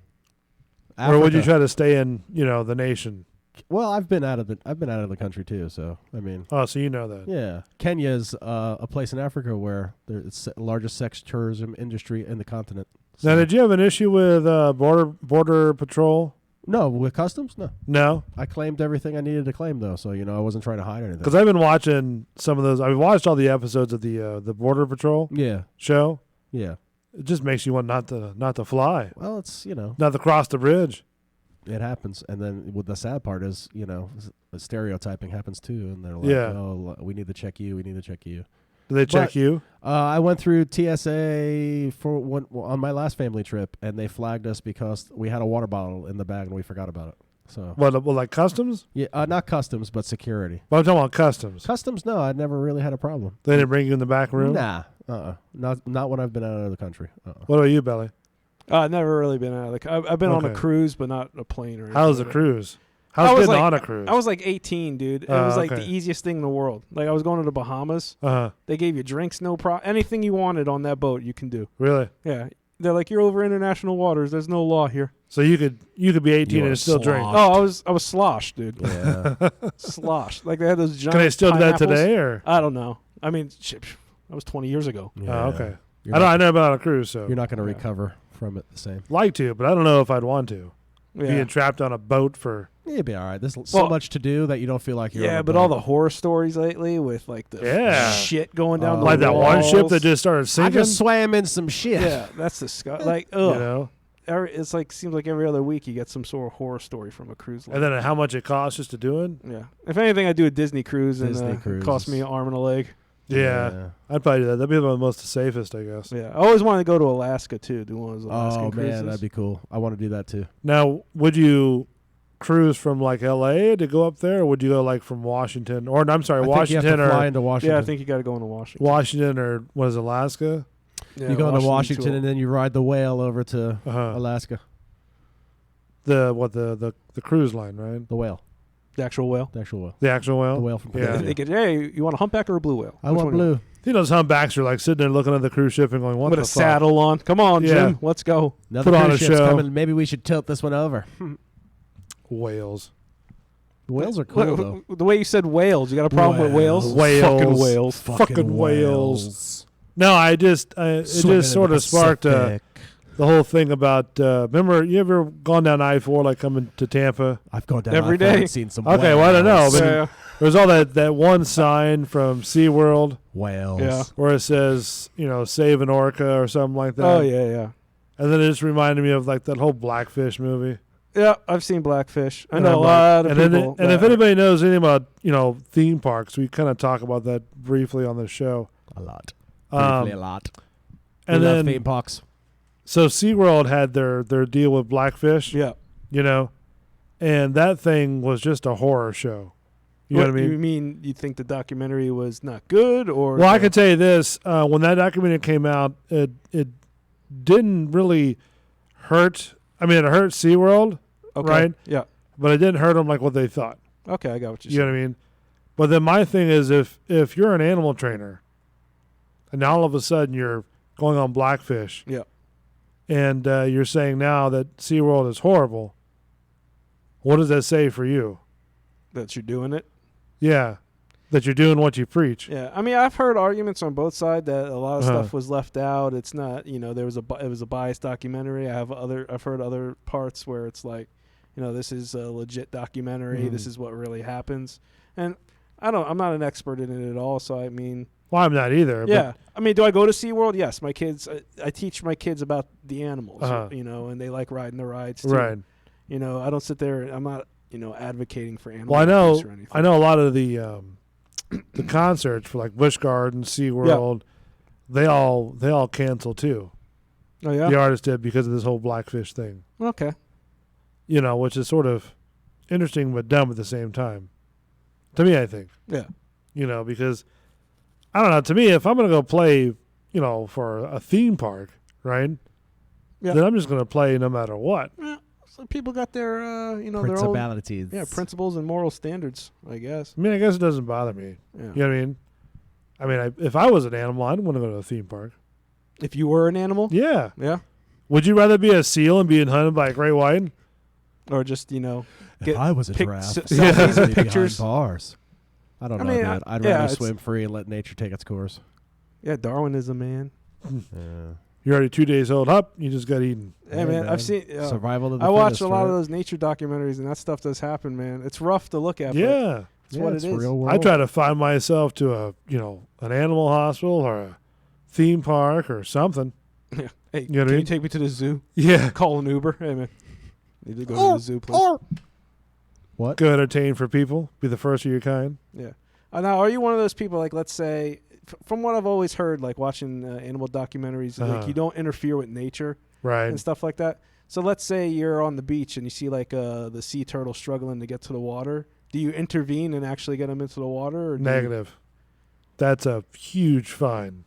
or would you Africa. try to stay in the nation? Well, I've been out of the country too. So I mean, Oh, so you know that. yeah, Kenya is a place in Africa where it's the largest sex tourism industry in the continent. Now, So- did you have an issue with border patrol? No, with customs, no. No, I claimed everything I needed to claim though, so I wasn't trying to hide anything. because I've been watching some of those. I've watched all the episodes of the border patrol Yeah, show. yeah. It just makes you want not to fly, Well, it's not to cross the bridge. It happens, and then what the sad part is, the stereotyping happens too, and they're like, Yeah. "Oh, we need to check you. We need to check you." Do they check But- you? I went through TSA on my last family trip, and they flagged us because we had a water bottle in the bag and we forgot about it. So Well, like customs? yeah, not customs, but security. Well, I'm talking about customs. Customs, no, I never really had a problem. They didn't bring you in the back room? Nah, not when I've been out of the country. What about you, Belly? I've never really been out of the. I've been on a Okay. cruise, but not a plane or. anything How's the like that. cruise? I How's was getting like- on a cruise? I was like 18, dude. It Oh, was like okay. the easiest thing in the world. Like I was going to the Bahamas. Uh-huh. They gave you drinks, no problem. Anything you wanted on that boat, you can do. Really? Yeah, they're like, you're over international waters. There's no law here. So you could be 18 You are and still drink. sloshed. Oh, I was sloshed, dude. Yeah. Sloshed. Like they had those giant. Can they still do that pineapples. today or? I don't know. I mean, shit, that was 20 years ago. Yeah. Oh, okay. You're I not, never been on a cruise, so you're not going to Yeah. recover from it the same. like to, but I don't know if I'd want to. Yeah. Being trapped on a boat for You'll be all right. There's so Well- much to do that you don't feel like you're. on Yeah, a but boat. all the horror stories lately with like the Yeah. shit going down the like that one ship walls. that just started I sinking. just swam in some shit. Yeah, that's disgusting. Like, you ugh. know, It's like seems like every other week you get some sort of horror story from a cruise line. and then how much it costs just to do it. Yeah. If anything, I do a Disney cruise, Disney and cruise it costs me is- an arm and a leg. Yeah, I'd probably do that. That'd be the most safest, I guess. Yeah. I always wanted to go to Alaska too. Do one of those Alaskan Oh cruises. man, that'd be cool. I want to do that too. Now, would you cruise from like L.A. to go up there, or would you go like from Washington, or I'm sorry, I think you have Washington to fly or into Washington. Yeah, I think you got to go into Washington. Washington or what is it, Alaska? Yeah, you go into Washington to- and then you ride the whale over to Uh-huh. Alaska. The cruise line, right? The whale, the actual whale. the actual whale, The actual whale. the whale from. Yeah. Pinocchio. They get, hey, you want a humpback or a blue whale? I Which want one you blue. You know, those humpbacks are like sitting there looking at the cruise ship and going, "What With the a fuck?" saddle on. Come on, Yeah. Jim. Let's go. Another Put on cruise a ship's show. coming. Maybe we should tilt this one over. Whales. The whales are cool though. The way you said whales, you got a problem with whales? Whales. Fucking whales. Fucking whales. No, it just sort of sparked the whole thing about. Remember, you ever gone down I-4 like coming to Tampa? I've gone down Every I-4 day. and seen some. Okay, well, I don't know, whales. but- Yeah. There was all that one sign from SeaWorld Whales. Yeah. where it says, save an orca or something like that. Oh yeah, yeah. And then it just reminded me of like that whole Blackfish movie. Yeah, I've seen Blackfish. I And know I'm a like- lot of and then people. and if that- anybody knows anything about theme parks, we kind of talk about that briefly on the show. A lot. Um, Briefly, a lot. and We love then theme parks. so SeaWorld had their deal with Blackfish, yeah, and that thing was just a horror show. You know what I mean? You mean you think the documentary was not good, or? Well, I can tell you this: when that documentary came out, it didn't really hurt. I mean, it hurt SeaWorld, okay. right? Yeah. but it didn't hurt them like what they thought. Okay, I got what You you're know what I mean? But then my thing is, if you're an animal trainer, and now all of a sudden you're going on Blackfish, Yeah. and you're saying now that SeaWorld is horrible, what does that say for you? that you're doing it. Yeah, that you're doing what you preach. Yeah, I mean, I've heard arguments on both sides that a lot of Uh-huh. stuff was left out. It's not, there was it was a biased documentary. I've heard other parts where it's like, this is a legit documentary. Mhm. This is what really happens. And I'm not an expert in it at all. So I mean, Well, I'm not either. yeah. I mean, do I go to SeaWorld? Yes, my kids. I teach my kids about the animals. Uh-huh. And they like riding the rides But, too. right. I don't sit there. I'm not, advocating for animal Well, abuse or anything. I know a lot of the concerts for like Busch Gardens, SeaWorld, they all cancel too. Oh yeah. The artists did because of this whole Blackfish thing. Okay. Which is sort of interesting but dumb at the same time. To me, I think. Yeah. Because I don't know. To me, if I'm going to go play, for a theme park, right? Yeah. Then I'm just going to play no matter what. So people got their, their own Principalities. principles and moral standards, I guess. I mean, I guess it doesn't bother me. Yeah. You know what I mean? I mean, if I was an animal, I'd want to go to a theme park. If you were an animal, Yeah. yeah, Would you rather be a seal and being hunted by a great white? or just If Get I was a pic- giraffe, s- Yeah. selfies I'd and be behind pictures. bars. I don't I know, mean, dude. I'd yeah, rather it's- swim free and let nature take its course. Yeah, Darwinism, man. Yeah. You're already 2 days old. Up, you just got eaten. Hey, Yeah, man, man. I've seen. Survival of the I watch fittest, a lot of right? those nature documentaries, and that stuff does happen, man. It's rough to look at. But Yeah. it's what it's it is. real world. I try to find myself to an animal hospital or a theme park or something. Hey, You know what I can you mean? take me to the zoo? Yeah. Call an Uber. Hey, man. Need to go to the zoo, please. What? Go entertain for people. Be the first of your kind. Yeah. Now, are you one of those people, like, let's say, from what I've always heard, like watching animal documentaries, like you don't interfere with nature Right. and stuff like that. So let's say you're on the beach and you see like the sea turtle struggling to get to the water. Do you intervene and actually get them into the water? Or Negative. That's a huge fine.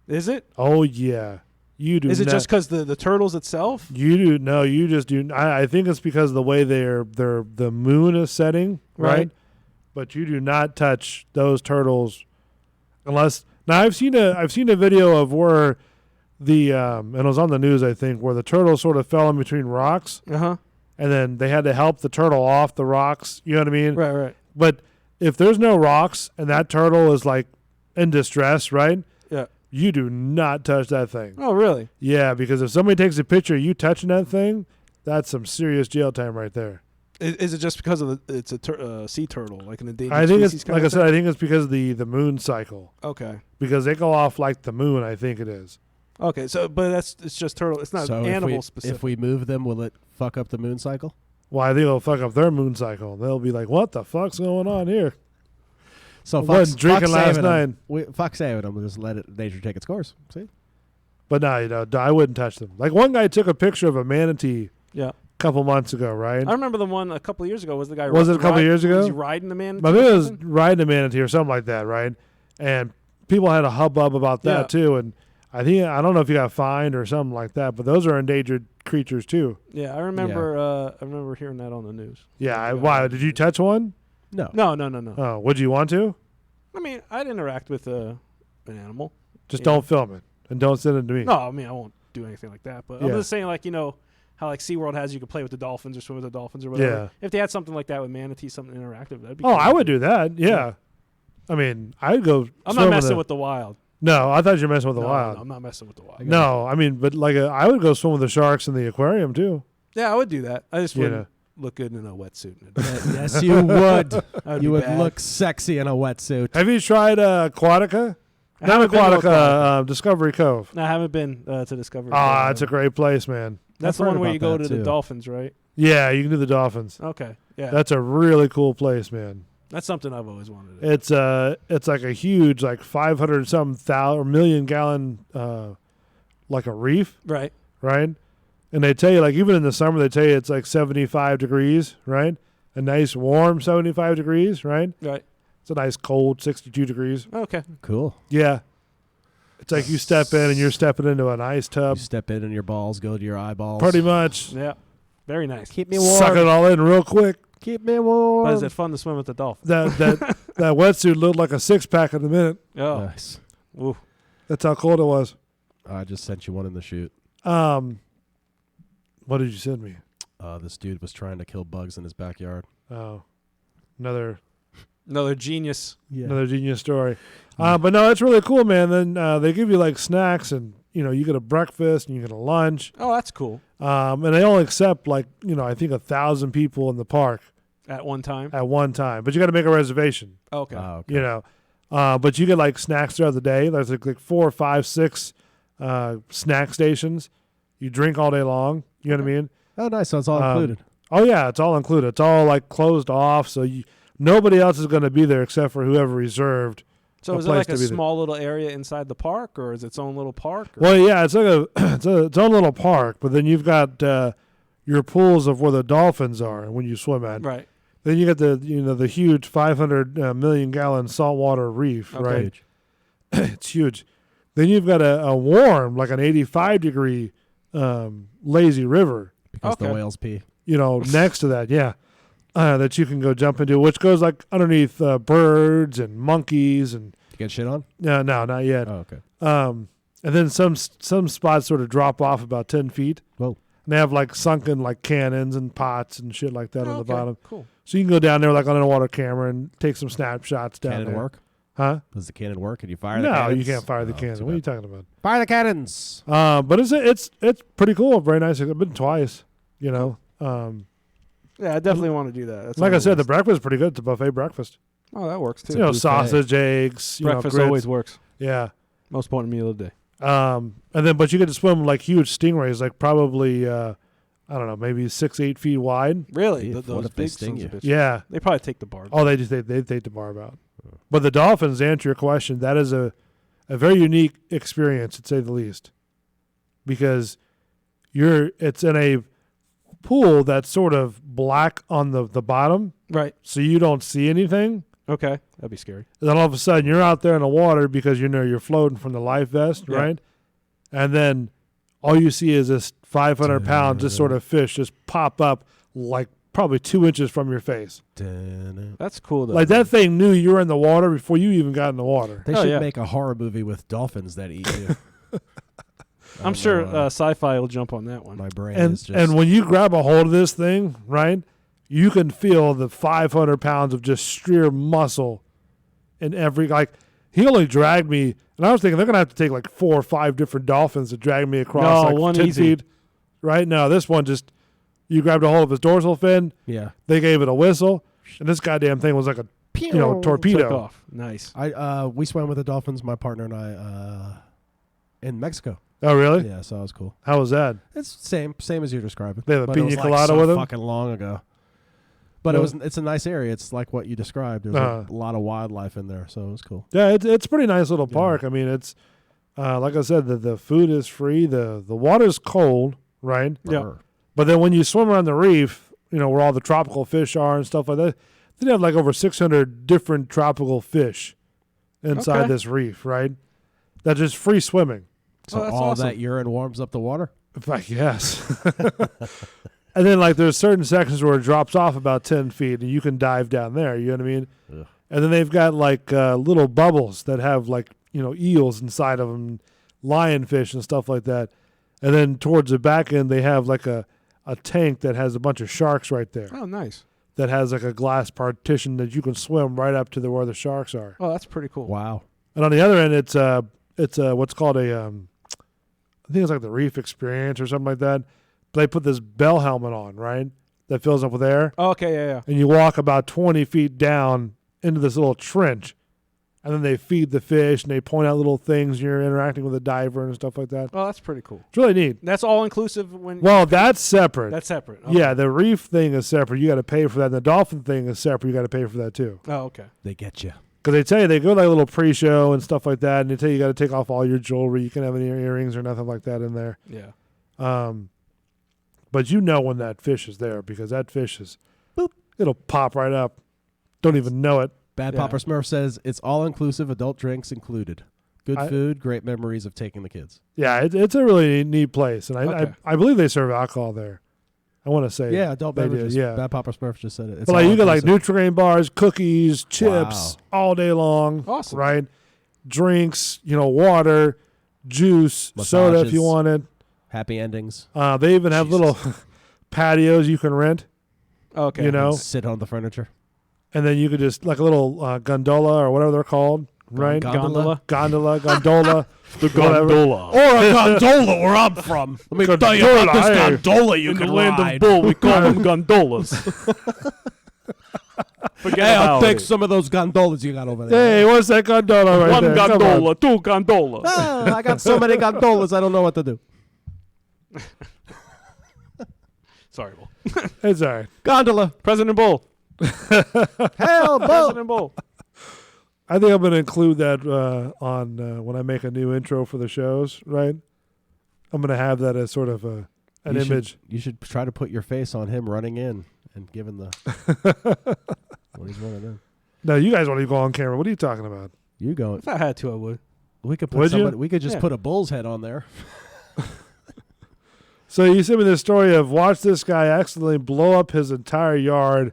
Is it? Oh yeah. You do. Is it not, just because the turtles itself? You do no. You just do. I think it's because of the way the moon is setting, right? But you do not touch those turtles unless. Now I've seen a video of where the and it was on the news, I think, where the turtle sort of fell in between rocks, Uh-huh. and then they had to help the turtle off the rocks. You know what I mean? Right. But if there's no rocks and that turtle is like in distress, right? Yeah. You do not touch that thing. Oh, really? Yeah, because if somebody takes a picture of you touching that thing, that's some serious jail time right there. Is it just because of it's a sea turtle, like an endangered I think species it's kind like of I said. thing? I think it's because of the moon cycle. Okay. Because they go off like the moon. I think it is. Okay. So, but it's just turtle. It's not So animal specific. if we move them, will it fuck up the moon cycle? Well, I think it'll fuck up their moon cycle. They'll be like, "What the fuck's going on here?" So I wasn't drinking last night. Fuck saving them. We'll just let nature take its course. See? But no, I wouldn't touch them. Like one guy took a picture of a manatee Yeah. a couple months ago, right? I remember the one a couple of years ago. Was the guy? Was it a couple of years ago? Was he riding the man? I think it was riding a manatee or something like that, right? And people had a hubbub about that Yeah. too. And I don't know if he got fined or something like that, but those are endangered creatures too. Yeah, I remember. I remember hearing that on the news. Yeah. Why did you touch one? No. No. Oh, would you want to? I mean, I'd interact with an animal. Just Yeah. don't film it and don't send it to me. No, I mean I won't do anything like that. But I'm Yeah. just saying, like how like SeaWorld has you can play with the dolphins or swim with the dolphins or whatever. Yeah. If they had something like that with manatees, something interactive, that'd be. Oh, cool. I would do that. Yeah. I mean, I'd go. I'm swim not messing the, with the wild. No, I thought you were messing with the No, wild. no, I'm not messing with the wild. No, I mean, but like I would go swim with the sharks in the aquarium too. Yeah, I would do that. I just You wouldn't know. look good in a wetsuit. Yes, you would. That'd You be would bad. look sexy in a wetsuit. Have you tried Aquatica? I Not haven't been to Aquatica, Discovery Cove. No, I haven't been to Discovery. Ah, Cove. it's a great place, man. That's I've the heard one where about you go that, to the too. dolphins, right? Yeah, you can do the dolphins. Okay, yeah, That's a really cool place, man. that's something I've always wanted to do. It's like a huge, like 500 some thousand or million gallon, like a reef, Right. right? And they tell you, like, even in the summer, they tell you it's like 75 degrees, right? A nice warm 75 degrees, right? Right. It's a nice cold 62 degrees. Okay. Cool. Yeah. It's like you step in and you're stepping into an ice tub. You step in and your balls go to your eyeballs. Pretty much. Yeah. Very nice. Keep me warm. Suck it all in real quick. Keep me warm. But is it fun to swim with the dolphins? That wetsuit looked like a 6-pack in a minute. Oh. Nice. Ooh. That's how cold it was. I just sent you one in the chute. What did you send me? This dude was trying to kill bugs in his backyard. Oh, another Another genius. Yeah. another genius story. But no, it's really cool, man. Then they give you like snacks, and you get a breakfast and you get a lunch. Oh, that's cool. And they only accept like I think 1,000 people in the park At one time. at one time, but you got to make a reservation. Okay. Okay. But you get like snacks throughout the day. There's like 4, 5, 6 snack stations. You drink all day long. You know what I mean? Oh, nice. So it's all included. Oh yeah, it's all included. It's all like closed off, so nobody else is going to be there except for whoever reserved. So a is it place like to a be there. small little area inside the park, or is it its own little park? Or? Well, yeah, it's like its own little park, but then you've got your pools of where the dolphins are when you swim at. Right. Then you got the huge 500 million gallon saltwater reef, Okay. right? It's huge. Then you've got a warm, like an 85 degree lazy river. Because Okay. the whales pee. Next to that, yeah, that you can go jump into, which goes like underneath birds and monkeys and You get shit on? no, not yet. Oh, okay. And then some spots sort of drop off about 10 feet. Whoa. And they have like sunken like cannons and pots and shit like that on the Okay, bottom. Cool. So you can go down there like on an underwater camera and take some snapshots down Cannon there. work? Huh? Does the cannon work? Can you fire the No, cannons? you can't fire the Oh, cannon. too What are you bad. talking about? Fire the cannons. But it's pretty cool. Very nice. I've been twice. Yeah, I definitely want to do that. That's Like on I the said, the list. breakfast is pretty good. It's a buffet breakfast. Oh, that works too. You know, buffet. sausage, eggs, Breakfast grits. always works. Yeah. Most important meal of the day. And then, but you get to swim like huge stingrays, like probably I don't know, maybe 6-8 feet wide. Really? What Those if they big sting sons of you? bitches. Yeah. They probably take the barb. Oh, they take the barb out. But the dolphins, to answer your question, that is a very unique experience, to say the least, because it's in a pool that's sort of black on the bottom, Right. so you don't see anything. Okay. That'd be scary. And then all of a sudden, you're out there in the water because you're floating from the life vest, Yeah. right? And then all you see is this 500-pound just sort of fish just pop up like probably 2 inches from your face. That's cool though. Like that thing knew you were in the water before you even got in the water. They Oh, should yeah. make a horror movie with dolphins that eat you. I'm sure sci-fi will jump on that one. My brain And is just. and when you grab a hold of this thing, right, you can feel the 500 pounds of just sheer muscle in every, like, he only dragged me, and I was thinking they're going to have to take like 4 or 5 different dolphins to drag me across No, like one 10 easy. feet. Right? No, this one just, you grabbed a hold of his dorsal fin, yeah. they gave it a whistle, and this goddamn thing was like a Took torpedo. off. Nice. We swam with the dolphins, my partner and I, in Mexico. Oh, really? Yeah, so that was cool. How was that? It's same as you're describing. They have a But it pina was, colada so with 'em? fucking long ago. But No. it's a nice area. It's like what you described. There's a lot of wildlife in there, so it was cool. Yeah, it's a pretty nice little Yeah. park. I mean, it's like I said, the food is free. The water's cold, right? Yeah. Brr. But then when you swim around the reef, where all the tropical fish are and stuff like that, they have like over 600 different tropical fish inside Okay. this reef, right? That's just free swimming. So that's all awesome. that urine warms up the water. In fact, yes. And then like there's certain sections where it drops off about 10 feet and you can dive down there. You know what I mean? Ugh. And then they've got like little bubbles that have like, eels inside of them, lionfish and stuff like that. And then towards the back end, they have like a tank that has a bunch of sharks right there Oh, nice. that has like a glass partition that you can swim right up to where the sharks are. Oh, that's pretty cool. Wow. And on the other end, it's what's called I think it's like the Reef Experience or something like that. But they put this bell helmet on, right, that fills up with air, Oh, okay, yeah. and you walk about 20 feet down into this little trench, and then they feed the fish and they point out little things. You're interacting with a diver and stuff like that. Oh, that's pretty cool. It's really neat. That's all inclusive when. Well, that's separate. That's separate. Okay. Yeah, the reef thing is separate. You got to pay for that. And the dolphin thing is separate. You got to pay for that too. Oh, okay. They get you. Because they tell you they go like a little pre-show and stuff like that, and they tell you got to take off all your jewelry. You can have any earrings or nothing like that in there. Yeah. But when that fish is there because that fish is, boop, it'll pop right up. Don't even know it. Bad Yeah. Popper Smurf says it's all inclusive, adult drinks included. Good food, great memories of taking the kids. Yeah, it's a really neat place, and Okay. I believe they serve alcohol there. I want to say Yeah, adult they do, beverages. yeah. Bad Popper Smurf just said it. It's But like all you get like inclusive. Nutrient bars, cookies, chips all day long. Awesome. Right? Drinks, water, juice, soda if you Massages. want it. Happy endings. They even have Jesus. little patios you can rent, Okay. you know, Sit on the furniture. and then you could just like a little gondola or whatever they're called, right? Gondola. Gondola. Gondola, The whatever. gondola. Or a gondola where I'm from. Let me tell you about this gondola you In the land of Bull, we call them gondolas. Forget Hey, I'll about take it. some of those gondolas you got over there. Hey, what's that gondola right One there? Come on. gondola, two gondolas. Ah, I got so many gondolas, I don't know what to do. Sorry, Bull. It's all right. Gondola. President Bull. Hell, Bo. President Bull. I think I'm going to include that on when I make a new intro for the shows, right? I'm going to have that as sort of an You should- image. You should try to put your face on him running in and giving the when he's running in. No, you guys want to go on camera. What are you talking about? You go. If I had to, I would. We could put Would you? somebody. We could just Yeah. put a bull's head on there. So you sent me this story of watch this guy accidentally blow up his entire yard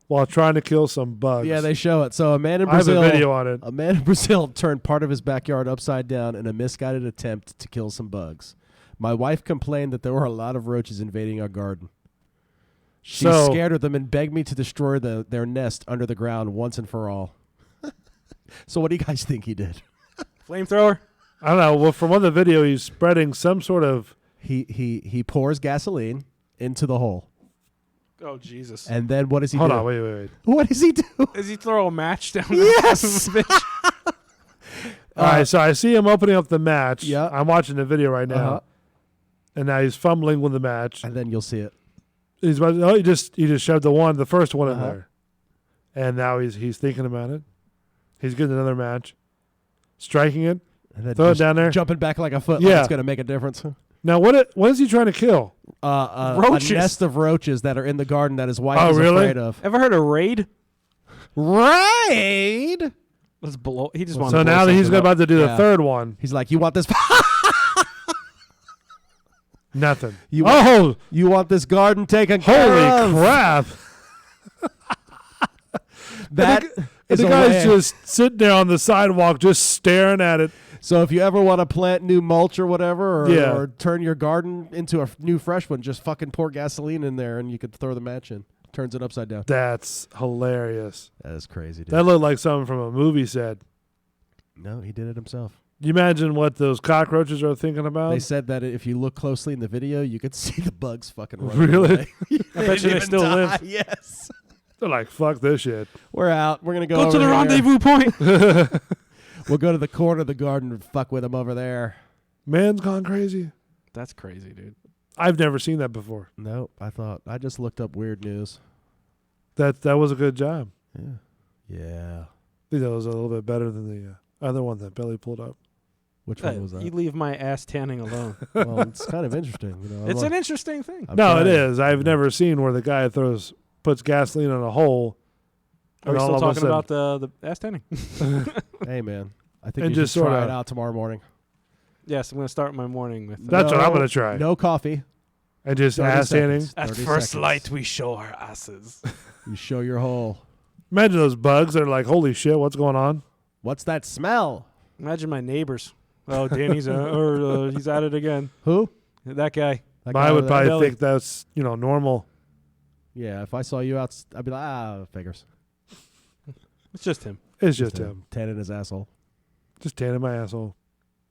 while trying to kill some bugs. Yeah, they show it. So a man in I have Brazil. a video on it. A man in Brazil turned part of his backyard upside down in a misguided attempt to kill some bugs. My wife complained that there were a lot of roaches invading our garden. She's So- scared of them and begged me to destroy their nest under the ground once and for all. So what do you guys think he did? Flamethrower? I don't know. Well, from one of the video, he's spreading some sort of. He pours gasoline into the hole. Oh, Jesus. And then what does he Hold do? on, wait. What does he do? Does he throw a match down Yes! the All right, so I see him opening up the match. Yeah. I'm watching the video right now. Uh-huh. and now he's fumbling with the match. And then you'll see it. He's about he just shoved the first one in Uh-huh. there, and now he's thinking about it. He's getting another match, striking it, And then throw it just down there. jumping back like a foot. Yeah. Like it's going to make a difference. Now what is he trying to kill? Roaches. A nest of roaches that are in the garden that his wife Oh, is really? afraid of. Ever heard of raid? Raid. Let's blow. He just wanted So to blow now that he's something up. about to do the Yeah. third one, He's like, you want this? nothing. You oh, You want this garden taken holy care of? crap! That And is the a guy's land. just sitting there on the sidewalk, just staring at it. So if you ever want to plant new mulch or whatever, Yeah. or turn your garden into a new fresh one, just fucking pour gasoline in there and you could throw the match in. Turns it upside down. That's hilarious. That is crazy, dude. That looked like something from a movie set. No, he did it himself. You imagine what those cockroaches are thinking about? They said that if you look closely in the video, you could see the bugs fucking running Really? away. I bet you they still live. Yes. They're like, fuck this shit. We're out. We're going to Go over to the here. rendezvous point. We'll go to the corner of the garden and fuck with them over there. Man's gone crazy. That's crazy, dude. I've never seen that before. Nope. I just looked up weird news. That was a good job. Yeah. Yeah. I think that was a little bit better than the other one that Billy pulled up. Which one was You that? leave my ass tanning alone. Well, it's kind of interesting. You know, It's an interesting thing. I'm No, it trying. is. I've never seen where the guy puts gasoline in a hole. Are we and still all of a talking about the ass tanning? Hey, man. I think And you just should try sorta- it out tomorrow morning. Yes, I'm going to start my morning with That's what I'm going to try. No coffee. And just 30 ass tanning. seconds. At 30 first seconds. light, we show our asses. You show your hole. Imagine those bugs that are like, holy shit, what's going on? What's that smell? Imagine my neighbors. Oh, Danny's he's at it again. Who? That guy. That guy I would over there? probably Billy. think that's, normal. Yeah, if I saw you out, I'd be like, figures. It's just him. It's just him. Tanning his asshole. Just tanning my asshole.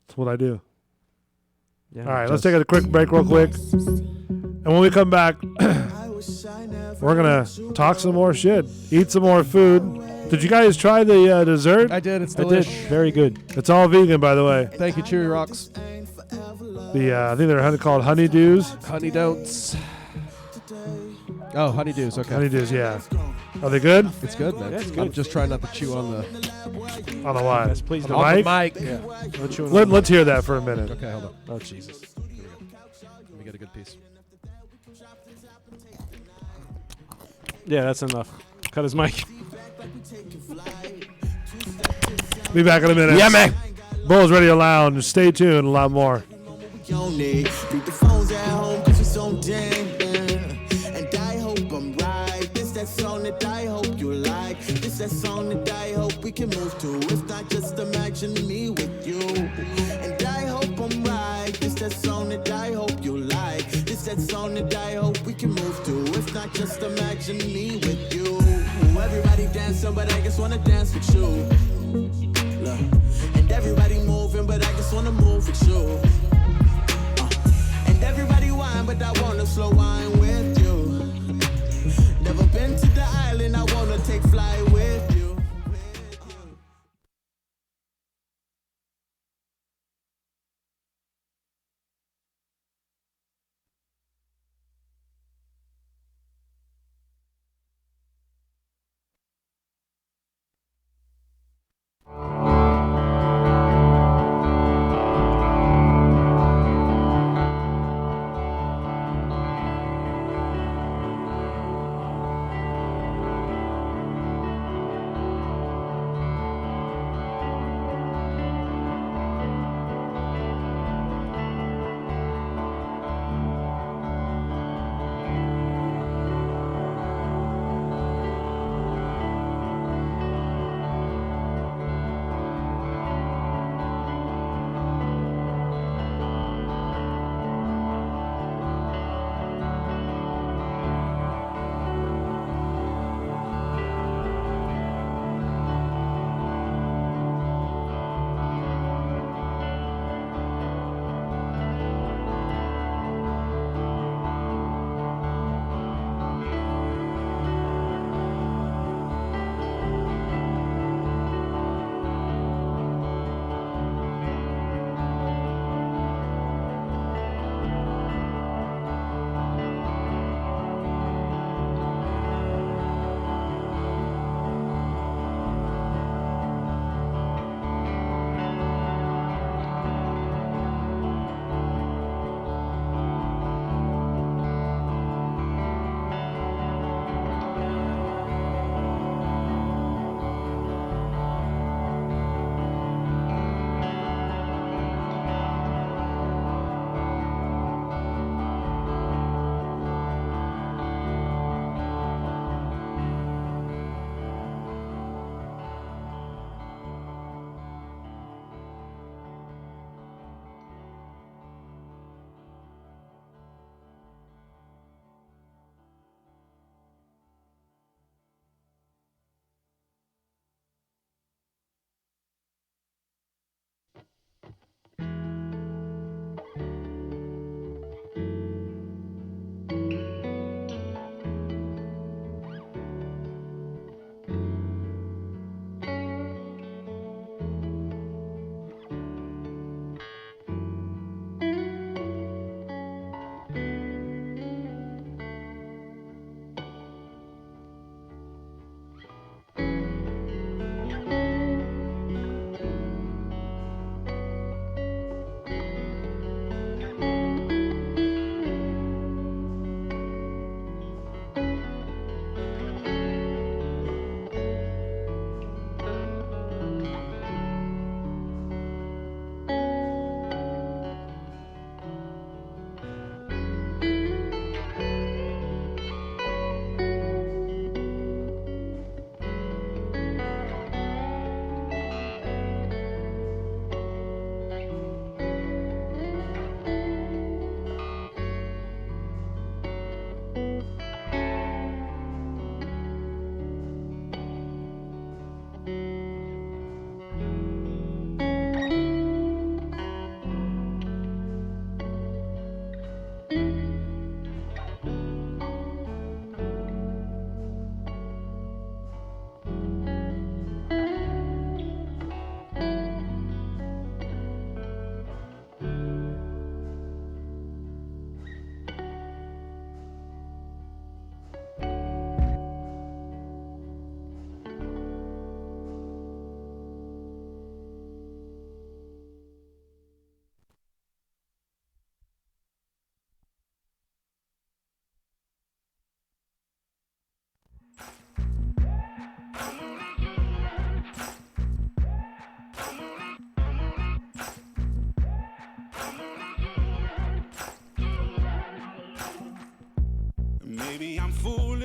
That's what I do. Yeah. All right, let's take a quick break real quick. And when we come back, we're going to talk some more shit, eat some more food. Did you guys try the dessert? I did. It's I did. delicious. Very good. It's all vegan, by the way. Thank you, Chewy Rocks. I think they're called honeydews. Honey don'ts. Oh, honeydews. Okay. Honeydews, yeah. Are they good? It's good, man. Yeah, it's I'm good. just trying not to chew on the, On the what? Yes, please On don't. the on mic? the mic. Yeah. No chewing on Let's hear that for a minute. Okay, hold on. Oh, Jesus. Let me get a good piece. Yeah, that's enough. Cut his mic. Be back in a minute. Yeah, man. Bulls Radio Lounge. Stay tuned. A lot more. Beat the phones at home 'cause it's on dang. And I hope I'm right. This that song that I hope you like. This that song that I hope we can move to. If not, just imagine me with you. And I hope I'm right. This that song that I hope you like. This that song that I hope we can move to. If not, just imagine me with you. Everybody dancing, but I just wanna dance with you. Look. And everybody moving, but I just wanna move with you. And everybody whine, but I wanna slow wine with you. Never been to the island, I wanna take flight with you.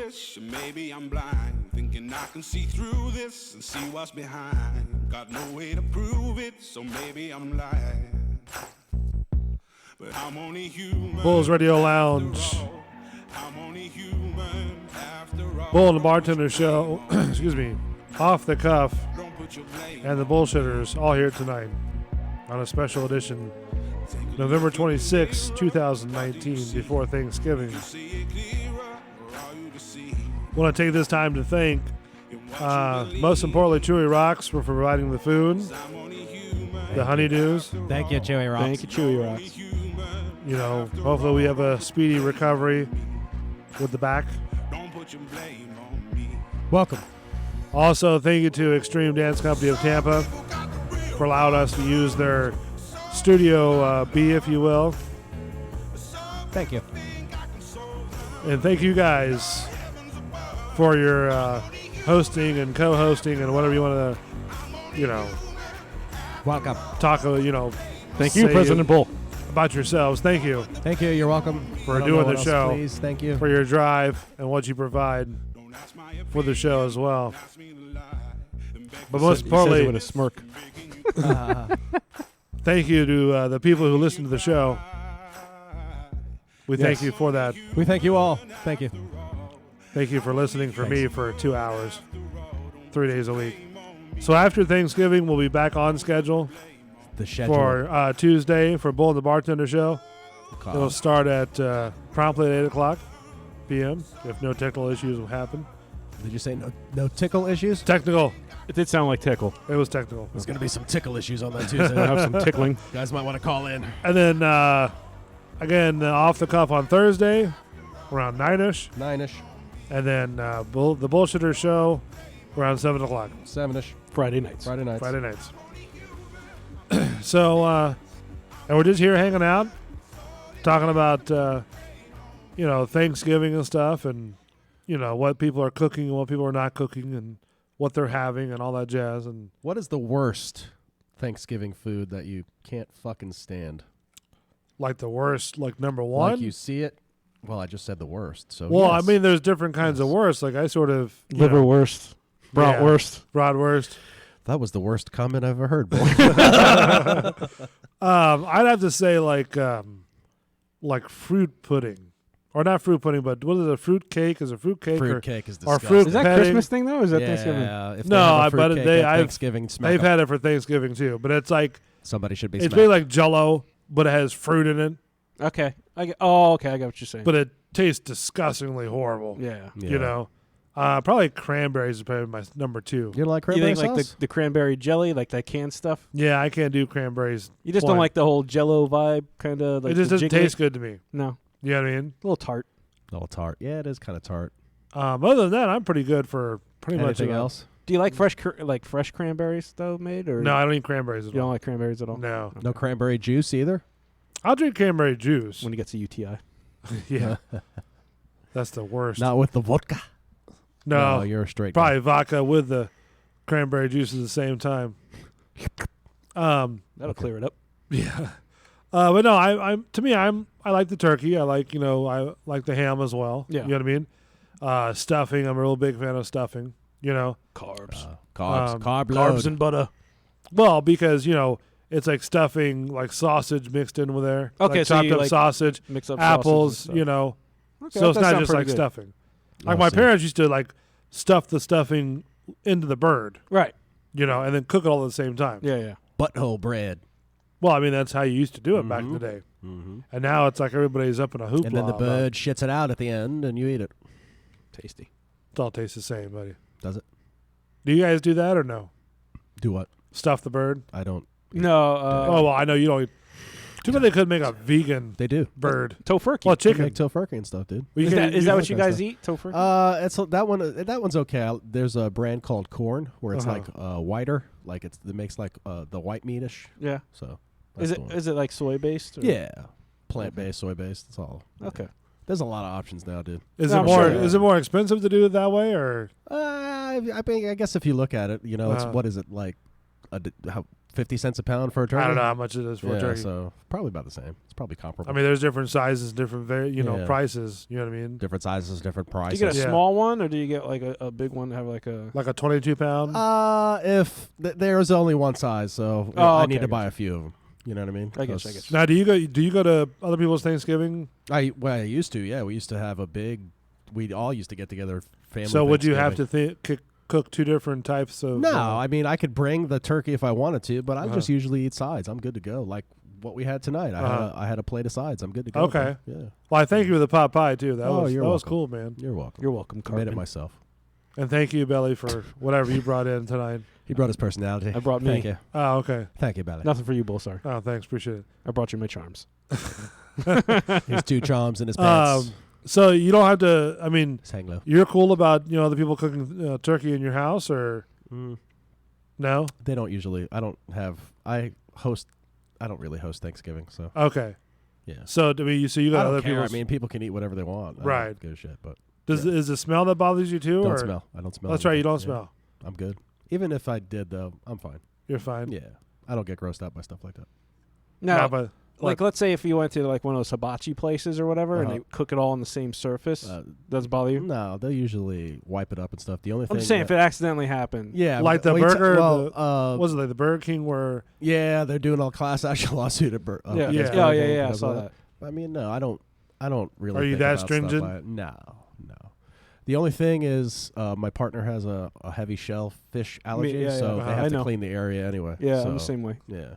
foolish, maybe I'm blind, thinking I can see through this and see what's behind. Got no way to prove it, so maybe I'm lying. But I'm only human. Bulls Radio Lounge. I'm only human after all. Bull and the Bartender Show. Excuse me. Off the Cuff. And the Bullshitters all here tonight on a special edition. November 26, 2019, before Thanksgiving. I want to take this time to thank, most importantly, Chewy Rocks for providing the food, the honeydews. Thank you, Chewy Rocks. Thank you, Chewy Rocks. You know, hopefully we have a speedy recovery with the back. Welcome. Also, thank you to Extreme Dance Company of Tampa for allowing us to use their Studio B, if you will. Thank you. And thank you guys for your hosting and co-hosting and whatever you want to, Welcome. talk, Thank you, say President Bull. about yourselves. Thank you Thank you. You're welcome. for I don't doing know the what show, else, please. Thank you. for your drive and what you provide for the show as well. But most He says it importantly, with a smirk. thank you to the people who listen to the show. We thank Yes. you for that. We thank you all. Thank you. Thank you for listening for me for 2 hours, 3 days a week. So after Thanksgiving, we'll be back on schedule The schedule. for Tuesday for Bull and the Bartender Show. It'll start at promptly at 8 o'clock p.m. if no technical issues will happen. Did you say no tickle issues? Technical. It did sound like tickle. It was technical. There's going to be some tickle issues on that I Tuesday. have some tickling. Guys might want to call in. And then, again, off the cuff on Thursday around 9-ish. 9-ish, And then the Bullshitter Show around 7 o'clock 7-ish, Friday nights. Friday nights. Friday nights. So, and we're just here hanging out, talking about, Thanksgiving and stuff, and, what people are cooking and what people are not cooking, and what they're having and all that jazz. And What is the worst Thanksgiving food that you can't fucking stand? like the worst, like number one. Like you see it? Well, I just said the worst. So Well, yes. I mean, there's different kinds of Yes. worst. Like I sort of you know, Liverwurst. Bratwurst. bratwurst. That was the worst comment I've ever heard, boy. I'd have to say like fruit pudding, or not fruit pudding, but what is it? Fruit cake? Is it fruit cake? Fruit or cake is or disgusting. fruit Is that petting. Christmas thing, though, or is that Thanksgiving? Yeah, if No, they have I a fruit bet cake they- at I've- Thanksgiving, smack They've 'em. had it for Thanksgiving too, but it's like Somebody should be it's smacked. basically like Jell-O, but it has fruit in it, Okay. I get what you're saying. but it tastes disgustingly horrible. yeah. Yeah. You know, probably cranberries is probably my number two. You don't like You cranberry think like sauce? the cranberry jelly, like that canned stuff? Yeah, I can't do cranberries. You just Plain. don't like the whole Jello vibe, kind of like It just the doesn't jiggly? taste good to me. No, You know what I mean? a little tart. A little tart. Yeah, it is kind of tart. Other than that, I'm pretty good for pretty much Anything else? Do you like fresh cranberries though, made or No, I don't eat cranberries at you don't all. like cranberries at all? No, No cranberry juice either? I'll drink cranberry juice. When he gets a UTI. Yeah, that's the worst. Not with the vodka. No, you're a straight probably guy. vodka with the cranberry juice at the same time. That'll clear it up. Yeah. But no, I like the turkey. I like, I like the ham as well. Yeah. You know what I mean? Stuffing. I'm a real big fan of stuffing, Carbs. Carbs. Carb Carbs load. and butter. Well, because, it's like stuffing, like sausage mixed in with there. Okay, like so chopped you up like sausage, Mix up apples, sausage and stuff. Okay, So that it's does not sound just pretty like good. stuffing. Oh, Like my see. parents used to like stuff the stuffing into the bird, Right. and then cook it all at the same time. Yeah, yeah. Butthole bread. Well, I mean, that's how you used to do it back in the day. Mm-hmm. And now it's like everybody's up in a hoopla. And then the about bird shits it out at the end, and you eat it. Tasty. it all tastes the same, buddy. Does it? Do you guys do that or no? Do what? Stuff the bird? I don't. No, Oh, well, I know you don't eat. Too bad they couldn't make a vegan They do. bird. tofurkey. Well, They chicken. make tofurkey and stuff, dude. Well, you is can- that, is that what can you guys stuff. eat? Tofurkey? It's that one. That one's okay. There's a brand called Corn where it's like whiter, like it makes like the white meatish. Yeah. So Is that's the one. it like soy based? Yeah, plant based, soy based. That's all. Okay. There's a lot of options now, dude. Is No, it I'm more? sure. Is it more expensive to do it that way, or I guess if you look at it, it's Uh-huh. what is it like? 50 cents a pound for a turkey. I don't know how much it is for a turkey. So probably about the same. It's probably comparable. I mean, there's different sizes, different Yeah. prices. You know what I mean? different sizes, different Do prices. you get a Yeah. small one, or do you get like a big one to have like a? Like a 22 pound. If there's only one size, so Oh, I okay, need to I buy get a few of them. You know what I mean? I get you, I 'Cause get you. Now, do you go to other people's Thanksgiving? I used to. Yeah, we used to have a big. We all used to get together. Family. So would you have Thanksgiving. to cook two different types of? No, I mean I could bring the turkey if I wanted to, but I Uh-huh. just usually eat sides. I'm good to go. Like what we had tonight. I had a plate of sides. I'm good to go. Okay. man. Yeah. Well, I thank you for the pot pie too. That Oh, was you're was welcome. cool, man. You're welcome. You're welcome, I made it Cartman. myself. And thank you, Belly, for whatever you brought in tonight. He brought his personality. I brought me. Thank you. Oh, okay. Thank you, Belly. Nothing for you, Bull. Sorry. Oh, thanks. Appreciate it. I brought you my charms. His two charms in his pants. So you don't have to. I mean, Just hang low. you're cool about other people cooking turkey in your house, or no? They don't usually. I don't really host Thanksgiving, so Okay. yeah. So do we? So you I got don't other care. people. I mean, people can eat whatever they want. I Right. don't give a shit, but Is the smell that bothers you too? don't or? smell. I don't smell. That's right. You don't anything. Yeah. smell. I'm good. Even if I did, though, I'm fine. You're fine. Yeah. I don't get grossed out by stuff like that. Now, but like, let's say if you went to like one of those hibachi places or whatever, and Uh-huh. they cook it all on the same surface, does it bother you? No, they'll usually wipe it up and stuff. The only I'm thing. just saying if it accidentally happened. yeah, Like the well, burger, Well, was it like the Burger King where? yeah, they're doing a class action lawsuit at Yeah. Yeah. Yeah. Thanksgiving Yeah. I because saw of that. I mean, no, I don't really. Are you think that about stuff stringent? like- No. The only thing is, my partner has a heavy shellfish allergy, yeah, so yeah. they I have to know. clean the area anyway. Yeah, so, I'm the same way. Yeah,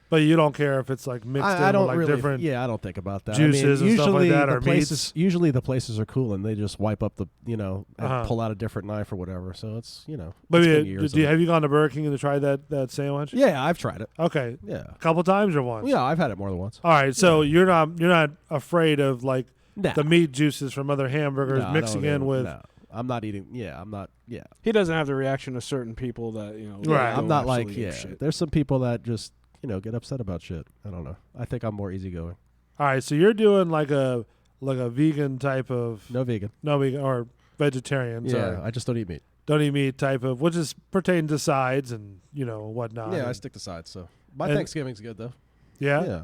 But you don't care if it's like mixed in I don't with like really. different. Yeah, I don't think about that. juices I mean, and stuff like usually that, the or places, meats. usually the places are cool, and they just wipe up the, and Uh-huh. pull out a different knife or whatever. So it's, But it's yeah, been years of it. have you gone to Burger King to try that sandwich? Yeah, I've tried it. Okay, Yeah, a couple times or once. yeah, I've had it more than once. All right, so you're not afraid of like Nah. the meat juices from other hamburgers No, I mixing don't in even- with. no. I'm not eating. Yeah, I'm not. Yeah, He doesn't have the reaction of certain people that Right. I'm go not like. absolutely Yeah, apeshit. there's some people that just get upset about shit. I don't know. I think I'm more easygoing. All right, so you're doing like a vegan type of No vegan. no vegan or vegetarian. Yeah, Sorry. I just don't eat meat. Don't eat meat type of, which is pertaining to sides and whatnot. Yeah, I And- stick to sides. So my and- Thanksgiving's good though. yeah. Yeah,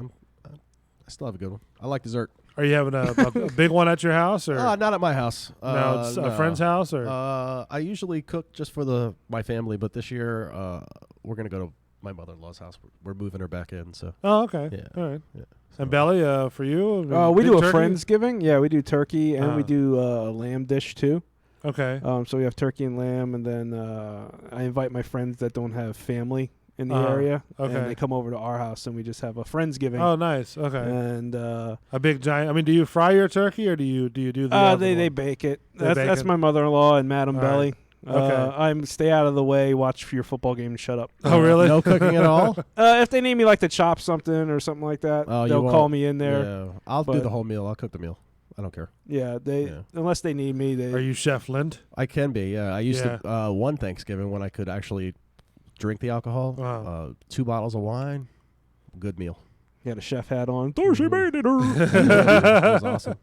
I still have a good one. I like dessert. Are you having a big one at your house or Not at my house. no? It's a friend's house or I usually cook just for my family, but this year we're gonna go to my mother-in-law's house. We're moving her back in, so oh okay, yeah. all right. Yeah. And Belly, for you, We big do a turkey? Friendsgiving. Yeah, we do turkey and we Uh. do a lamb dish too. Okay, So we have turkey and lamb, and then I invite my friends that don't have family in the area, okay. and they come over to our house, and we just have a Friendsgiving. oh nice. Okay, And a big giant. I mean, do you fry your turkey or do you do the? oven they one? bake it. They That's bake it? my mother-in-law and Madam All Belly. right. Okay. I'm stay out of the way, watch for your football game, and shut up. Oh really? No cooking at all. If they need me like to chop something or something like that, Oh, you they'll call won't. me in there. Yeah, I'll do but- the whole meal. I'll cook the meal. I don't care. Yeah, Yeah. unless they need me, they Are you Chef Lint? I can be. Yeah, I used to one Thanksgiving when I could actually drink the alcohol. Wow. 2 bottles of wine. Good meal. had a chef hat on. Thursday made it. It was awesome.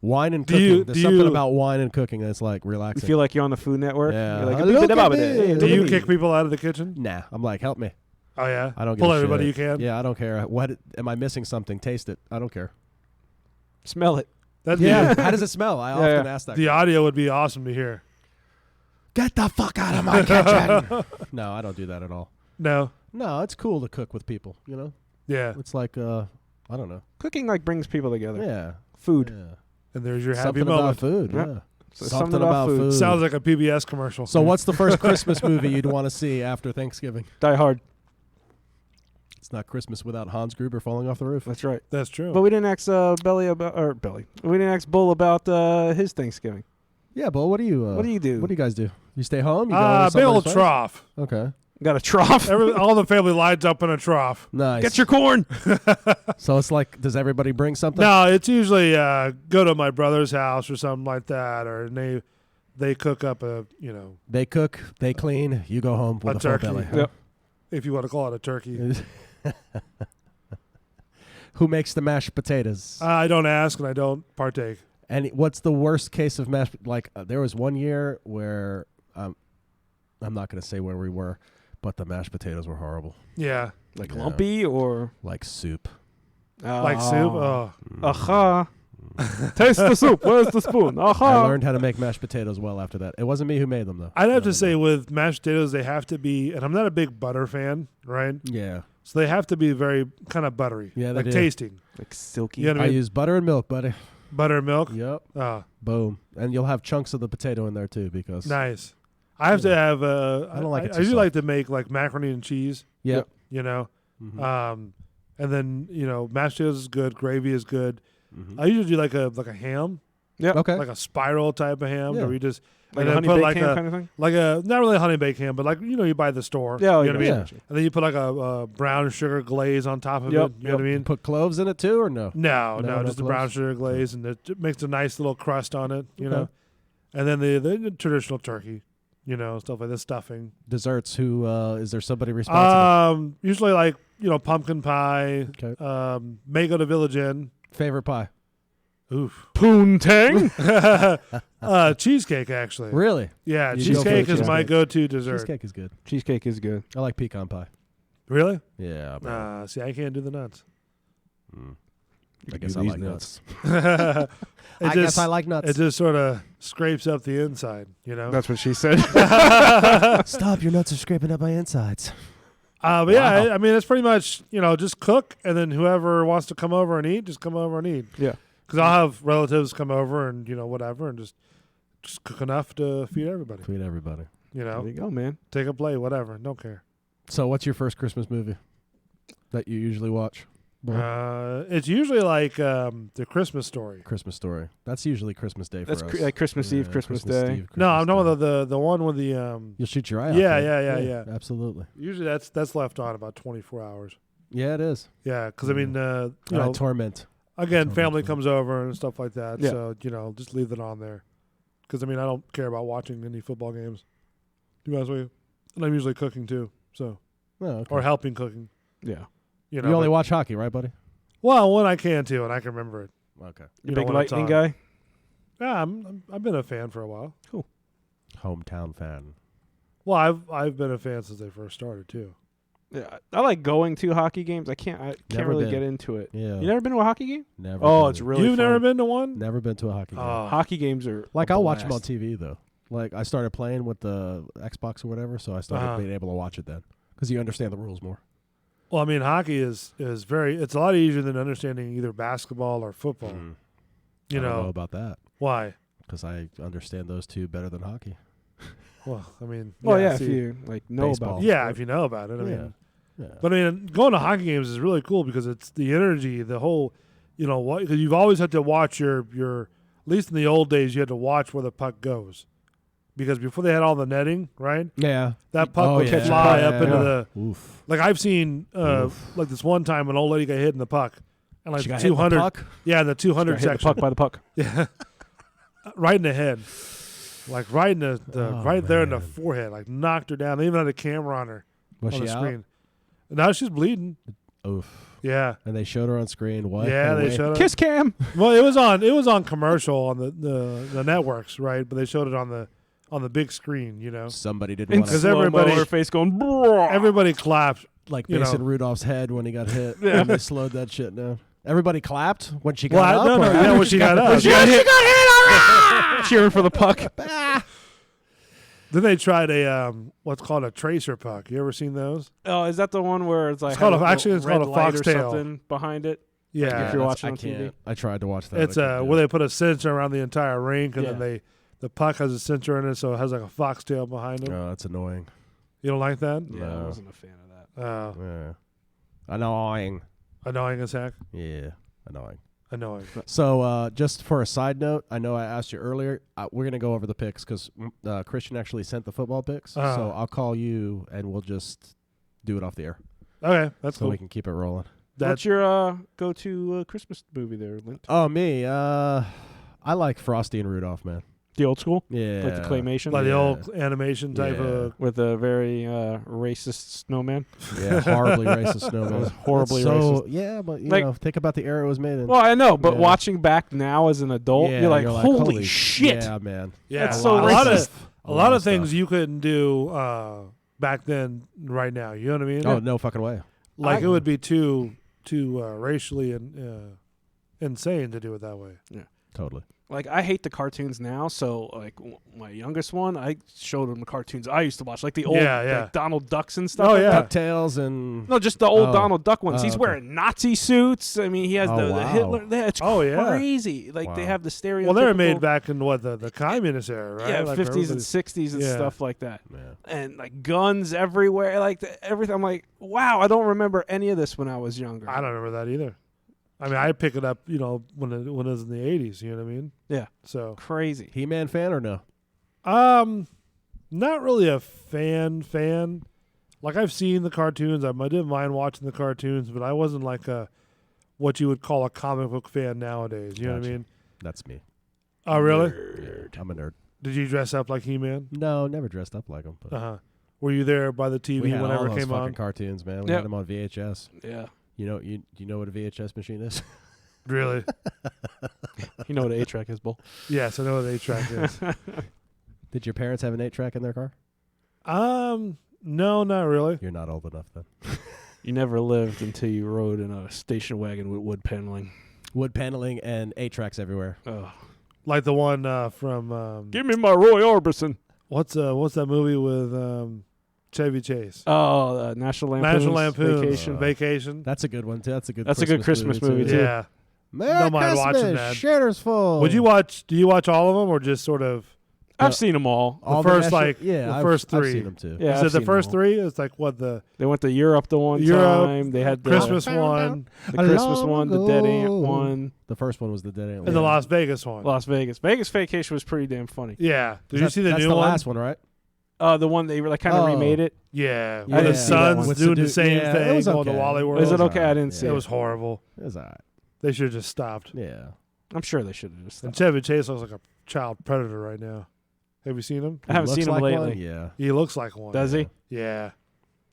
Wine and Do cooking. you- There's do something you- about wine and cooking that's like You relaxing. feel like you're on the Food Network. Yeah. You're like, Look at me. Hey, Do look you at kick me. people out of the kitchen? Nah, I'm like, help me. Oh yeah. I don't give pull a everybody shit. you can. Yeah, I don't care. What am I missing? Something? Taste it. I don't care. Smell it. That'd Yeah. be, How does it smell? I Yeah, often yeah. ask that. the audio would be awesome to hear. Get the fuck out of my kitchen. No, I don't do that at all. No. No, it's cool to cook with people. Yeah. It's like I don't know. Cooking like brings people together. Yeah. Food. Yeah. And there's your happy Something moment. about food. Yep. Yeah. So Something about food. Sounds like a PBS commercial. So what's the first Christmas movie you'd want to see after Thanksgiving? Die Hard. It's not Christmas without Hans Gruber falling off the roof. That's right. That's true. But we didn't ask Belly. We didn't ask Bull about his Thanksgiving. Yeah, but what do you? What do you do? What do you guys do? You stay home? You go to big old somebody's place? trough. Okay. Got a trough. All the family lines up in a trough. Nice. Get your corn. So it's like, does everybody bring something? No, it's usually go to my brother's house or something like that, or they cook up They cook, they clean. You go home with A a full turkey. belly. huh? Yep. if you want to call it a turkey. Who makes the mashed potatoes? I don't ask and I don't partake. And what's the worst case of mashed? Like there was one year where I'm not going to say where we were, But the mashed potatoes were horrible. Yeah. Like Yeah. lumpy or Like soup. Like soup. Oh. Aha. Taste the soup. Where's the spoon? I Aha. learned how to make mashed potatoes well after that. It wasn't me who made them, though. I'd have to No, say no. with mashed potatoes, they have to be, and I'm not a big butter fan, right? Yeah. So they have to be very kind of buttery, Yeah, they like do. tasting. Like silky. You know what I I mean? use butter and milk, buddy. Butter and milk. Yep. Boom. And you'll have chunks of the potato in there, too, because... Nice. I have to have. I don't like it I too usually soft. like to make like macaroni and cheese. Yep. You know, Mhm. and then mashed potatoes is good. Gravy is good. Mhm. I usually do like a ham, Okay. like a spiral type of ham, Yeah. where you just Like and a then honey put baked like ham a kind of thing? like a not really a honey baked ham, but like you buy at the store. Yeah, you know what I mean. yeah. And then you put like a brown sugar glaze on top of Yep, it. You know what I mean? Put cloves in it, too, or no? No, No just a brown cloves? sugar glaze, and it makes a nice little crust on it. You Okay. know, and then the traditional turkey. Stuff like this, stuffing. Desserts, who is there somebody responsible? Usually like pumpkin pie. Okay. Mango to Village Inn. Favorite pie? Oof. Poontang. Cheesecake actually. Really? Yeah, You go cheesecake for is my cheesecake. go-to dessert. Cheesecake is good. Cheesecake is good. I like pecan pie. Really? Yeah. man. See, I can't do the nuts. I guess I like nuts. it I guess I like nuts. It just sort of scrapes up the inside, That's what she said. Stop! Your nuts are scraping up my insides. But Wow. yeah, I mean, it's pretty much just cook, and then whoever wants to come over and eat, just come over and eat. Yeah. Because I'll have relatives come over and whatever, and just cook enough to feed everybody. Feed everybody. There you go, man. Take a plate, whatever, don't care. So, what's your first Christmas movie that you usually watch? It's usually like the Christmas Story. Christmas Story. That's usually Christmas Day for That's us. like Christmas Eve, Christmas Day. Eve, No, I'm Christmas talking Day. about the one with the You'll shoot your eye out. Yeah, right? yeah. Absolutely. Usually that's left on about 24 hours. Yeah, it is. Yeah, because I mean, Torment. again, Torment, family yeah. comes over and stuff like that. Yeah. So just leave it on there. Because I mean, I don't care about watching any football games. To be honest with you, and I'm usually cooking too, so Oh, okay. or helping cooking. Yeah. You only but- watch hockey, right, buddy? well when I can too, and I can remember it. Okay. You know, big when it's lightning on. guy? Yeah, I've been a fan for a while. Hometown fan. Well, I've been a fan since they first started too. Yeah. I like going to hockey games. I can't Never really been. get into it. Yeah. You never been to a hockey game? Never. Oh, been. it's really You've fun. never been to one? Never been to a hockey game. Oh. Hockey games are Like, a I'll watch them on blast. TV, though. Like, I started playing with the Xbox or whatever, so I started Uh-huh. being able to watch it then. Because you understand the rules more. Well, I mean, hockey is it's a lot easier than understanding either basketball or football. I don't know about that. Why? Because I understand those two better than hockey. Well, I mean, Well, yeah, if see, you know Baseball. about yeah, if you know about it. I Yeah. mean, Yeah. but I mean, going to hockey games is really cool because it's the energy, the whole, because you've always had to watch your, at least in the old days, you had to watch where the puck goes, because before they had all the netting, right? Yeah. That puck Oh, would yeah. fly Yeah, up into yeah. the. Oof. Like I've seen, Oof. like this one time, an old lady got hit in the puck, and like She the got hit in the 200, puck? yeah, the 200 hit the section, puck by the puck. yeah, right in the head. Like right in the Oh, right there in the man. forehead, like knocked her down. They even had a camera on her Was on she the out? screen. Now she's bleeding. Oof. Yeah, And they showed her on screen. What? yeah, No they way. showed it. Kiss cam. Well, it was on commercial on the networks, right? But they showed it on the big screen, Somebody didn't And want Because to. everybody- her face going. "Brrrr." Everybody clapped. Like you Mason know. Rudolph's head when he got hit. Yeah. And they slowed that shit down. Everybody clapped when she Well, got up? no, or yeah, after when she got up. She got hit. Cheering for the puck. Then they tried a what's called a tracer puck. You ever seen those? Oh, is that the one where it's like It's called has a- little actually, it's red called a light or foxtail. something behind it? Yeah, if you're that's- watching I on TV. can't. I tried to watch that. it's I couldn't where do they put a sensor around the entire rink, and Yeah. then the puck has a sensor in it, so it has like a foxtail behind it. it. Oh, that's annoying. You don't like that? Yeah, I No. wasn't a fan of that. Yeah. Annoying. Annoying as heck. Yeah. Annoying. Annoying. So, just for a side note, I know I asked you earlier. We're going to go over the picks because Christian actually sent the football picks. So I'll call you and we'll just do it off the air. Okay, that's So cool. we can keep it rolling. What's your go-to Christmas movie there, Lint? Oh, me. I like Frosty and Rudolph, man. The old school? Yeah. Like the claymation? Like the Yeah. old animation type Yeah. of. With a very racist snowman? Yeah, horribly racist snowman. was horribly It's so, racist. Yeah, but you Like- know, think about the era it was made in. Well, I know, but Yeah. watching back now as an adult, Yeah, you're like, holy shit. Yeah, man. Yeah, That's a so lot racist. of a lot of stuff. things you couldn't do back then, right now. You know what I mean? Oh, no fucking way. Like it would be too racially and insane to do it that way. Totally. Like, I hate the cartoons now, so, like, my youngest one, I showed him the cartoons I used to watch, like the old like Donald Ducks and stuff. Oh, like yeah. that. DuckTales and... No, just the old Donald Duck ones. He's okay. wearing Nazi suits. I mean, he has the Hitler. It's crazy. Like, they have the stereotypical... Well, they were made back in, the communist era, right? Yeah, like 50s and 60s and stuff like that. Yeah. And, like, guns everywhere. Like, everything. I'm like, wow, I don't remember any of this when I was younger. I don't remember that either. I mean, I pick it up, when it was in the 80s, you know what I mean? Yeah. So Crazy. He-Man fan or no? Not really a fan. Like, I've seen the cartoons. I didn't mind watching the cartoons, but I wasn't like what you would call a comic book fan nowadays. You know what I mean? That's me. Oh, really? Yeah, I'm a nerd. Did you dress up like He-Man? No, never dressed up like him. But Were you there by the TV we had whenever all it those came fucking on? cartoons, man. We Yep. had them on VHS. Yeah. You know what a VHS machine is? Really? You know what an 8-track is, Bull? Yes, I know what 8-track is. Did your parents have an 8-track in their car? No, not really. You're not old enough then. You never lived until you rode in a station wagon with wood paneling. Wood paneling and 8-tracks everywhere. Oh. Like the one from Give me my Roy Orbison. what's that movie with Chevy Chase? Oh, National Lampoon's Vacation. That's a good one too. That's a good Christmas movie, too. Yeah. Merry Don't mind Christmas, watching that. Shitter's full. Do you watch all of them or just sort of I've seen them all. All the first national- the first I've three? seen them too. Yeah, Is I've it the seen first them all. three? It's like what the They went to Europe the one Europe, time. They had the Christmas one the Christmas Long one, the Dead Ant ago. one, The first one was the Dead Ant. and the Las Vegas one. Las Vegas. Vegas Vacation was pretty damn funny. Yeah. Did you see the that's new the one? last one, right? The one they like kind of Oh. remade it. Yeah. Yeah, Where the I didn't see that son's one. doing the With same yeah, thing it was going to okay. Wally World. Is it okay? I alright. didn't see It it. was horrible. It was alright. They should have just stopped. Yeah. I'm sure they should have just And stopped. Chevy Chase looks like a child predator right now. Have you seen him? I haven't Looks seen him like lately. one? Yeah. He looks like one. Does he? Yeah.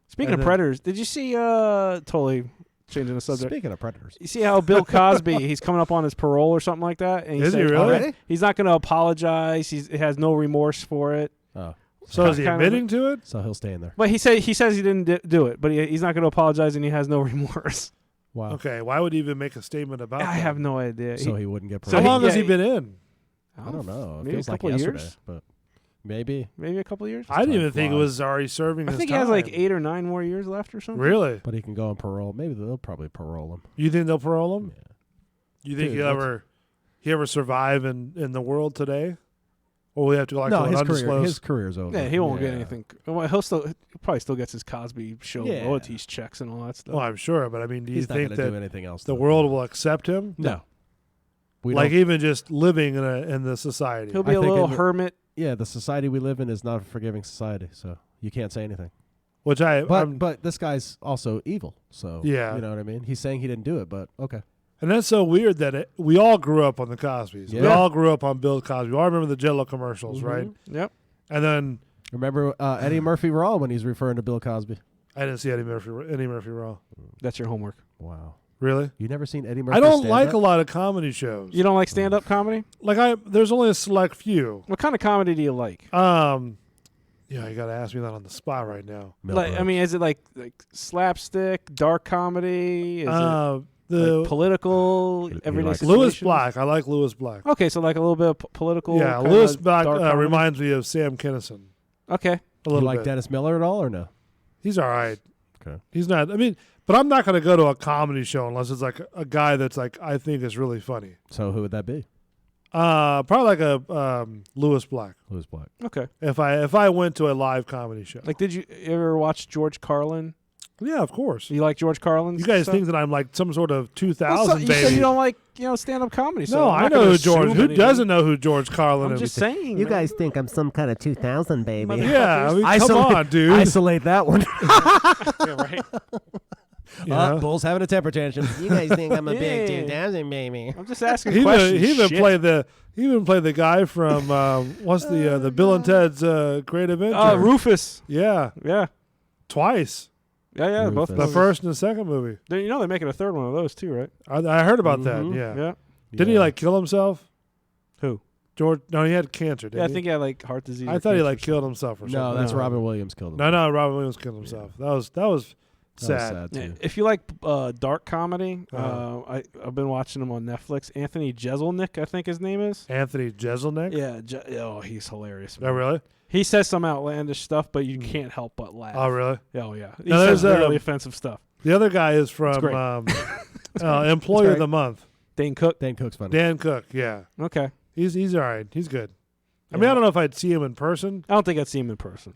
Speaking And of then- predators, did you see totally changing the subject? Speaking of predators. You see how Bill Cosby, he's coming up on his parole or something like that? And Is he said- really? Already? He's not going to apologize. He has no remorse for it. Oh. So is he Kind of- admitting to it? So he'll stay in there. But he says he didn't do it, but he's not going to apologize and he has no remorse. Wow. Okay. Why would he even make a statement about I that? have no idea. So he wouldn't get So How parole. long has he yeah, been in? I don't know. It Maybe feels a like couple of yesterday, years? but maybe. Maybe a couple of years. I didn't time even think it flies. was already serving I his think time. he has like 8 or 9 more years left or something. Really? But he can go on parole. Maybe they'll probably parole him. You think they'll parole him? Yeah. You think Dude, he ever survive in the world today? Or will he have to go like no, to an his undisclosed? career's over. Yeah, he won't get anything. Well, he probably still gets his Cosby Show Yeah. royalties checks and all that stuff. Well, I'm sure, but I mean, do you He's not think going to do that anything else. the though. world will accept him? No. We Like don't- even just living in the society. He'll be I a think little in the- hermit. yeah, the society we live in is not a forgiving society, so you can't say anything. Which But this guy's also evil, so Yeah. you know what I mean. He's saying he didn't do it, but okay. and that's so weird that we all grew up on the Cosbys. We Yeah. all grew up on Bill Cosby. We all remember the Jello commercials, right? Yep. And then Remember Eddie Murphy Raw when he's referring to Bill Cosby? I didn't see Eddie Murphy Raw. That's your homework. Wow, Really? you never seen Eddie Murphy? I don't stand like up? a lot of comedy shows. You don't like stand-up comedy? Like there's only a select few. What kind of comedy do you like? Yeah, you got to ask me that on the spot right now. Mel Like, I Brooks. mean, is it like slapstick, dark comedy? Is it The like political, everyday like Lewis situations? Black. I like Lewis Black. Okay, so like a little bit of political. Yeah, kinda Lewis Black dark comedy? reminds me of Sam Kinison. Okay. A you little like bit. Dennis Miller at all or no? He's all right. Okay. He's not. I mean, but I'm not going to go to a comedy show unless it's like a guy that's like I think is really funny. So who would that be? Probably like a Lewis Black. Lewis Black. Okay. If I went to a live comedy show, Like, did you ever watch George Carlin? yeah, of course. You like George Carlin? You guys think that I'm like some sort of 2000 you baby? said you don't like stand-up comedy. So no, I'm I not know gonna who George. assume Who anything. doesn't know who George Carlin I'm is? just saying. You man. guys think I'm some kind of 2000 baby. Yeah, I mean, come Isolate- on, dude. Isolate that one. Yeah, right. You know? Bull's having a temper tantrum. You guys think I'm a big Yeah. 2000 baby. I'm just asking He questions. even shit. played the guy from what's the Bill and Ted's Great Adventure? Rufus. Yeah, Yeah. twice. Yeah, both of Rufus. The those. first and the second movie. They're making a third one of those too, right? I heard about Mhm. that. Yeah. Yeah. Didn't he like kill himself? Who? George? No, he had cancer. Didn't Yeah, I he? think he had like heart disease. I or thought he cancer like or killed himself or something. No, that's No. Robin Williams killed him. No, Robin Williams killed himself. That was That was sad. Yeah, too. if you like dark comedy, Uh-huh. I've been watching him on Netflix. Anthony Jeselnik, I think his name is. Anthony Jeselnik. Yeah, he's hilarious. Oh, Man. really? He says some outlandish stuff, but you can't help but laugh. Oh, really? Oh, yeah. He No, says there's, really offensive stuff. The other guy is from great. Employee of great. the Month. Dane Cook. Dan Cook's funny. Dan Cook. Yeah, Okay. he's all right. He's good. I Yeah. mean, I don't know if I'd see him in person. I don't think I'd see him in person.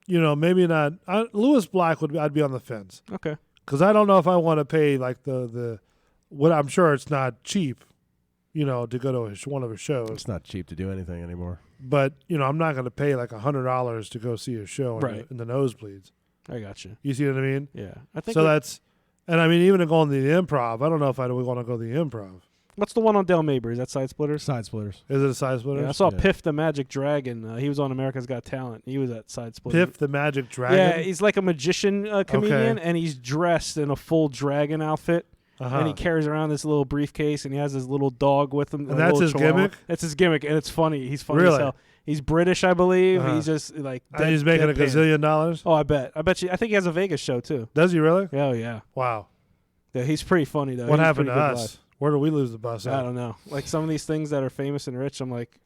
Maybe not. Lewis Black I'd be on the fence Okay. because I don't know if I want to pay like the what I'm sure it's not cheap, to go to one of his shows. It's not cheap to do anything anymore. But I'm not going to pay like $100 to go see a show in the nosebleeds. I got you. You see what I mean? Yeah. I think So that's, and I mean, even going to the Improv, I don't know if I would want to go to the Improv. what's the one on Dale Mabry? Is that Side Splitters? Side Splitters. Is it a Side Splitters? Yeah, I saw Yeah. Piff the Magic Dragon. He was on America's Got Talent. He was at Side Splitters. Piff the Magic Dragon. Yeah, he's like a magician comedian, and he's dressed in a full dragon outfit. Uh-huh. And he carries around this little briefcase, and he has his little dog with him. And a that's little his chihuahua. gimmick? That's his gimmick, and it's funny. He's funny Really? as hell. He's British, I believe. Uh-huh. He's just like And he's making a deadpan. gazillion dollars. Oh, I bet you. I think he has a Vegas show too. Does he really? Oh yeah. Wow. Yeah, he's pretty funny though. What He's happened to pretty good us? live. Where do we lose the bus at? I don't know. Like some of these things that are famous and rich, I'm like,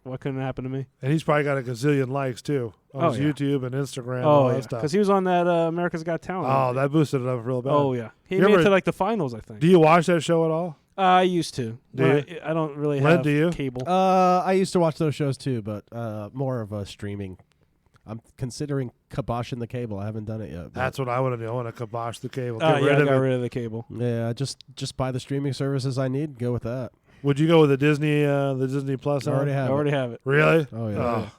what couldn't happen to me? And he's probably got a gazillion likes too on his yeah. YouTube and Instagram and all Oh that yeah, stuff. because he was on that America's Got Talent. Oh, that boosted it up real bad. Oh yeah, he You made it ever- to like the finals, I think. Do you watch that show at all? I used to. Do When you? I don't really Lint, have do you? cable. I used to watch those shows too, but more of a streaming. I'm considering kiboshing the cable. I haven't done it yet. but- That's what I want to do. I want to kibosh the cable. Yeah, Get rid I of got it. rid of the cable. Yeah, just buy the streaming services I need. Go with that. Would you go with the Disney Plus? I already on? have I already have it. Really? Oh yeah. Oh.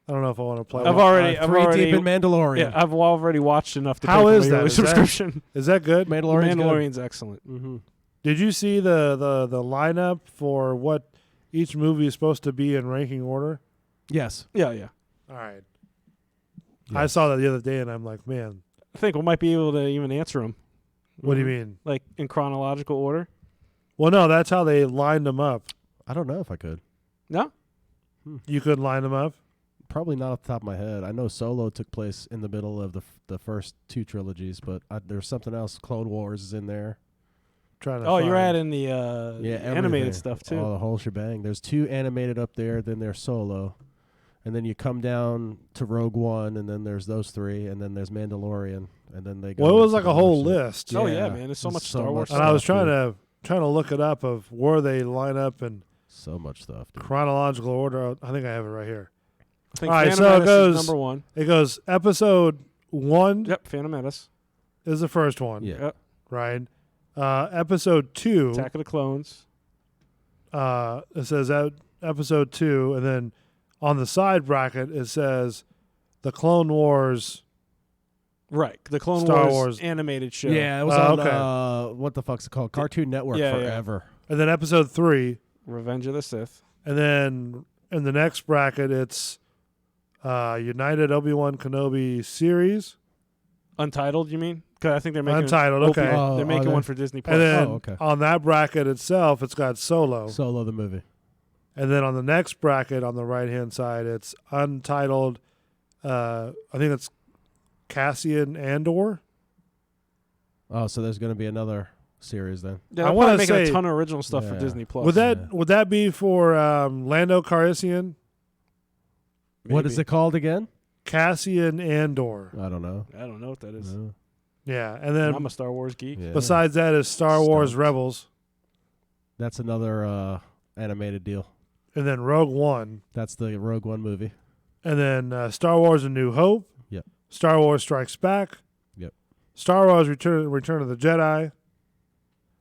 I don't know if I want to play. I've one. already- Three deep in Mandalorian. Yeah, I've already watched enough to How pay for is my that? yearly Is that- subscription. Is that good? Mandalorian's good. Mandalorian's excellent. Mm-hmm. Did you see the lineup for what each movie is supposed to be in ranking order? Yes. Yeah, yeah. All right. Yeah. I saw that the other day, and I'm like, man, I think we might be able to even answer them. what do you mean? Like in chronological order? Well, no, that's how they lined them up. I don't know if I could. No? You couldn't line them up? Probably not off the top of my head. I know Solo took place in the middle of the first two trilogies, but there's something else. Clone Wars is in there. Trying to Oh, you're find- adding the animated everything. stuff too. Oh, the whole shebang. There's 2 animated up there, then there's Solo. And then you come down to Rogue One, and then there's those 3, and then there's Mandalorian, and then they go. Well, it was into like the a whole other shit. list. Oh, yeah, man. There's so much Star Wars And I was stuff, trying to look it up of where they line up in So much stuff, dude. chronological order. I think I have it right here. I think All right, Phantom so it Menace goes- is number 1. It goes episode 1 Yep, Phantom Menace. is the first one, Yeah. Yep. right? Episode 2, Attack of the Clones. it says episode 2, and then on the side bracket it says the Clone Wars. Right. The Clone Star Wars, Wars. animated show. Yeah, it was Oh, on, okay. what the fuck's it called? Cartoon Network Yeah, yeah. forever. And then episode 3, Revenge of the Sith. and then in the next bracket it's United Obi-Wan Kenobi series, Untitled, you mean? Because I think they're making Untitled, okay. Oh, they're making are one they? for Disney Plus. and then Oh, okay. on that bracket itself it's got Solo, Solo the movie. and then on the next bracket on the right-hand side it's Untitled. I think it's Cassian Andor. Oh, so there's going to be another series then. Yeah, I they're wanna probably making say- a ton of original stuff for Yeah. Disney Plus. Would that Yeah. would that be for Lando Calrissian? What is Maybe. it called again? Cassian Andor. I don't know. I don't know what that is. No. Yeah, and then I'm a Star Wars geek. Yeah. besides that is Star Wars Stoked. Rebels, That's another animated deal. and then Rogue One, That's the Rogue One movie. and then Star Wars: A New Hope. Yep. Star Wars Strikes Back. Yep. Star Wars Return of the Jedi.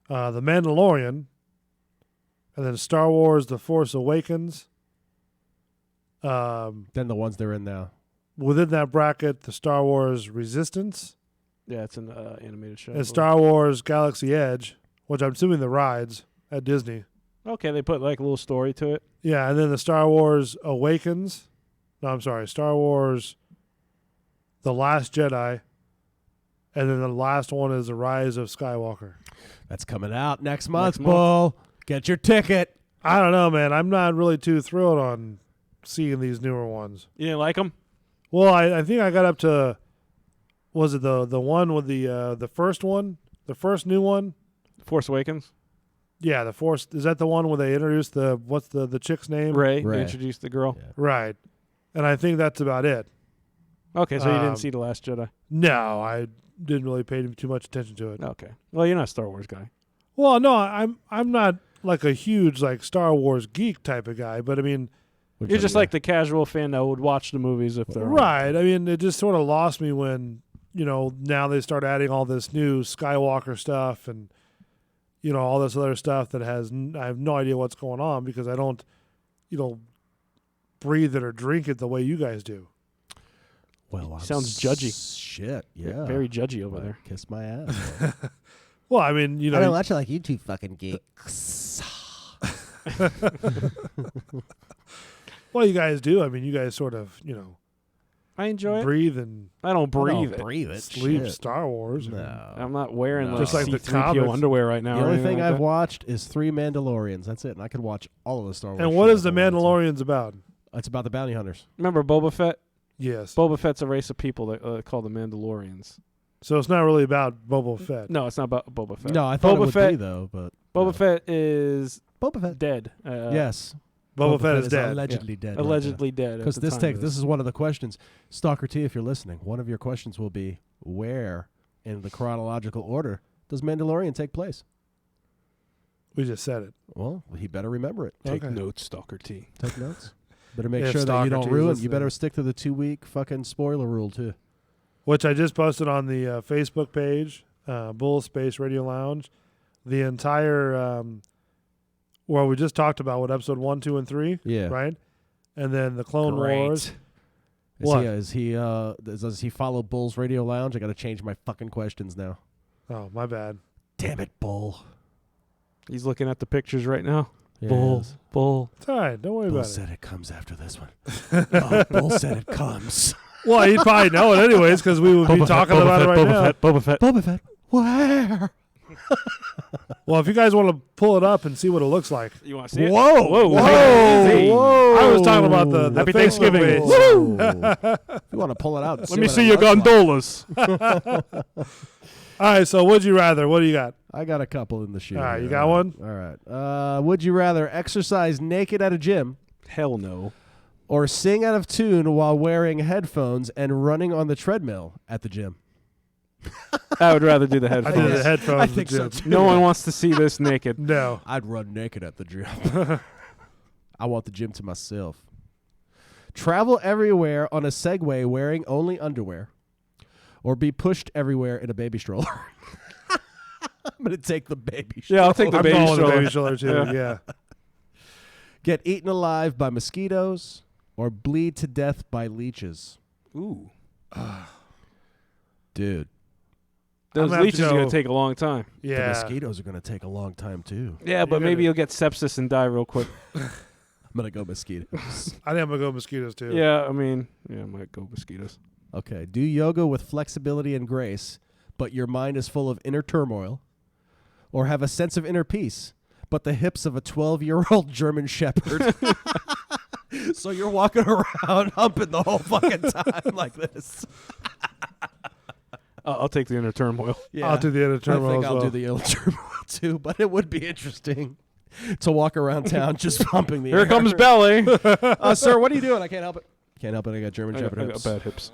The Mandalorian, and then Star Wars: The Force Awakens. Then the ones they're in now. Within that bracket, the Star Wars Resistance Yeah, it's an animated show. I and believe. Star Wars Galaxy Edge, which I'm assuming the rides at Disney. Okay, they put like a little story to it. Yeah, and then the Star Wars Awakens. No, I'm sorry, Star Wars The Last Jedi. And then the last one is The Rise of Skywalker. That's coming out next month, Next month. Bull. Get your ticket. I don't know, man. I'm not really too thrilled on seeing these newer ones. You didn't like them? Well, I think I got up to, was it the one with the first one, the first new one? Force Awakens. Yeah, the Force. Is that the one where they introduced what's the chick's name? Ray. Ray. They introduced the girl. Yeah. Right. And I think that's about it. Okay, so you Um, didn't see The Last Jedi. No, I didn't really pay too much attention to it. Okay. Well, you're not a Star Wars guy. Well, no, I'm not like a huge like Star Wars geek type of guy, but I mean, You're just like the casual fan that would watch the movies if they're on. right. I mean, it just sort of lost me when, now they start adding all this new Skywalker stuff and, all this other stuff that I have no idea what's going on because I don't, breathe it or drink it the way you guys do. Well, I'm Sounds judgy. Shit, yeah. Very judgy over there. Kiss my ass. Well, I mean, I don't watch it like you two fucking geeks. well, you guys do. I mean, you guys sort of, I enjoy it. breathe and I don't breathe it. Breathe it. sleep Shit. Star Wars. No. I'm not wearing No. like Just like the C-3PO comics. underwear right now. The or only anything thing like I've that. watched is 3 Mandalorians. That's it. And I could watch all of the Star Wars. And what shit is the if I wanted to. Mandalorians about? It's about the bounty hunters. Remember Boba Fett? Yes. Boba Fett's a race of people that called the Mandalorians. So it's not really about Boba Fett. No, it's not about Boba Fett. No, I thought Boba it would Fett, be, though. But Boba no. Fett is Boba Fett. dead. Yes. Boba Fett is dead. Allegedly dead. Allegedly dead. Because this is one of the questions. Stalker T, if you're listening, one of your questions will be, where in the chronological order does Mandalorian take place? We just said it. Well, he better remember it. Take Okay. notes, Stalker T. Take notes. Better make If sure that Stalker you don't T is ruin. You listening. better stick to the 2-week fucking spoiler rule, too. Which I just posted on the Facebook page, Bull Space Radio Lounge. The entire, well, we just talked about what episode 1, 2, and 3, Yeah. right? And then the Clone Great. Wars. Is What? does he follow Bull's Radio Lounge? I got to change my fucking questions now. Oh, my bad. Damn it, Bull. He's looking at the pictures right now. Yeah, Bull. yes. Bull. It's all right. Don't worry Bull about it. said it comes after this one. Oh, Bull said it comes. Well, he'd probably know it anyways because we would be talking about it right now. Boba Fett. Boba Fett. Where? Well, if you guys want to pull it up and see what it looks like. You want to see it? Whoa, Whoa. whoa, Easy. whoa. I was talking about the Happy Facebook Thanksgiving. page. Whoa. You want to pull it out? And Let me what see it your looks like. gondolas. All right, so would you rather? What do you got? I got a couple in the shoe. All right, here. you got one? All right. Would you rather exercise naked at a gym Hell no. or sing out of tune while wearing headphones and running on the treadmill at the gym? I would rather do the I did headphones. the headphones. I think so, at the too. No one wants to see this naked. gym. No. I'd run naked at the gym. I want the gym to myself. Travel everywhere on a Segway wearing only underwear, or be pushed everywhere in a baby stroller. I'm going to take the baby stroller. Yeah, I'll take the I'm baby going with the stroller. baby stroller too. Yeah. Get eaten alive by mosquitoes, or bleed to death by leeches. Ooh. Dude, Those gonna have to leeches are going go- to take a long time. the Yeah. mosquitoes are going to take a long time, too. Yeah, but gotta- maybe you'll get sepsis and die real quick. I'm going to go mosquitoes. I think I'm gonna go mosquitoes too. Yeah, I mean, yeah, I might go mosquitoes. Okay, do yoga with flexibility and grace, but your mind is full of inner turmoil, or have a sense of inner peace, but the hips of a 12-year-old German shepherd. So you're walking around humping the whole fucking time like this. I'll take the inner turmoil. Yeah, I'll do the inner turmoil I think as I'll well. do the inner turmoil too, but it would be interesting to walk around town just humping the Here air. comes Belly. Sir, what are you doing? I can't help it. Can't help it. I got German I shepherd got hips. bad hips.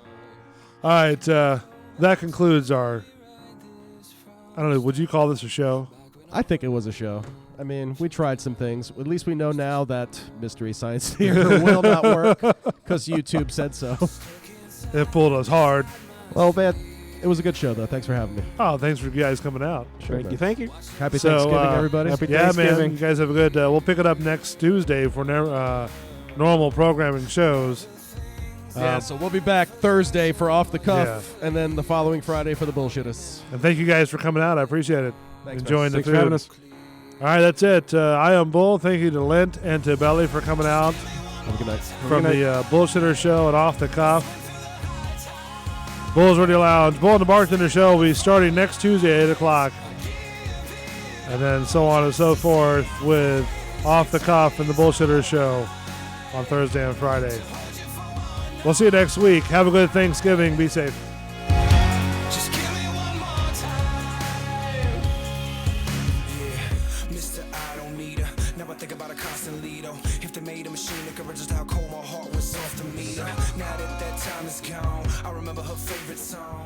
All right, that concludes our. I don't know. Would you call this a show? I think it was a show. I mean, we tried some things. At least we know now that Mystery Science Theater will not work because YouTube said so. It pulled us hard. Well, man, it was a good show, though. Thanks for having me. Oh, thanks for you guys coming out. Sure, Thank you. Thank you. Happy So, Thanksgiving, everybody. happy Yeah, man. Thanksgiving. You guys have a good. We'll pick it up next Tuesday for normal programming shows. Yeah, so we'll be back Thursday for Off the Cuff, and then the following Friday for the Bullshitters. And thank you guys for coming out. I appreciate it. Thanks, man. Enjoying the Thanks food. for having us. All right, that's it. I am Bull. Thank you to Lint and to Belly for coming out Have a good night. from the Bullshitter Show at Off the Cuff. Bull's Radio Lounge. Bull and the Bartender Show will be starting next Tuesday at 8 o'clock. And then so on and so forth with Off the Cuff and the Bullshitters Show on Thursday and Friday. We'll see you next week. Have a good Thanksgiving. Be safe. Just give me one more time. Yeah, Mr. I don't need her. Now I think about her constantly though. If they made a machine that could register how cold my heart was off to me. Now that time is gone, I remember her favorite song.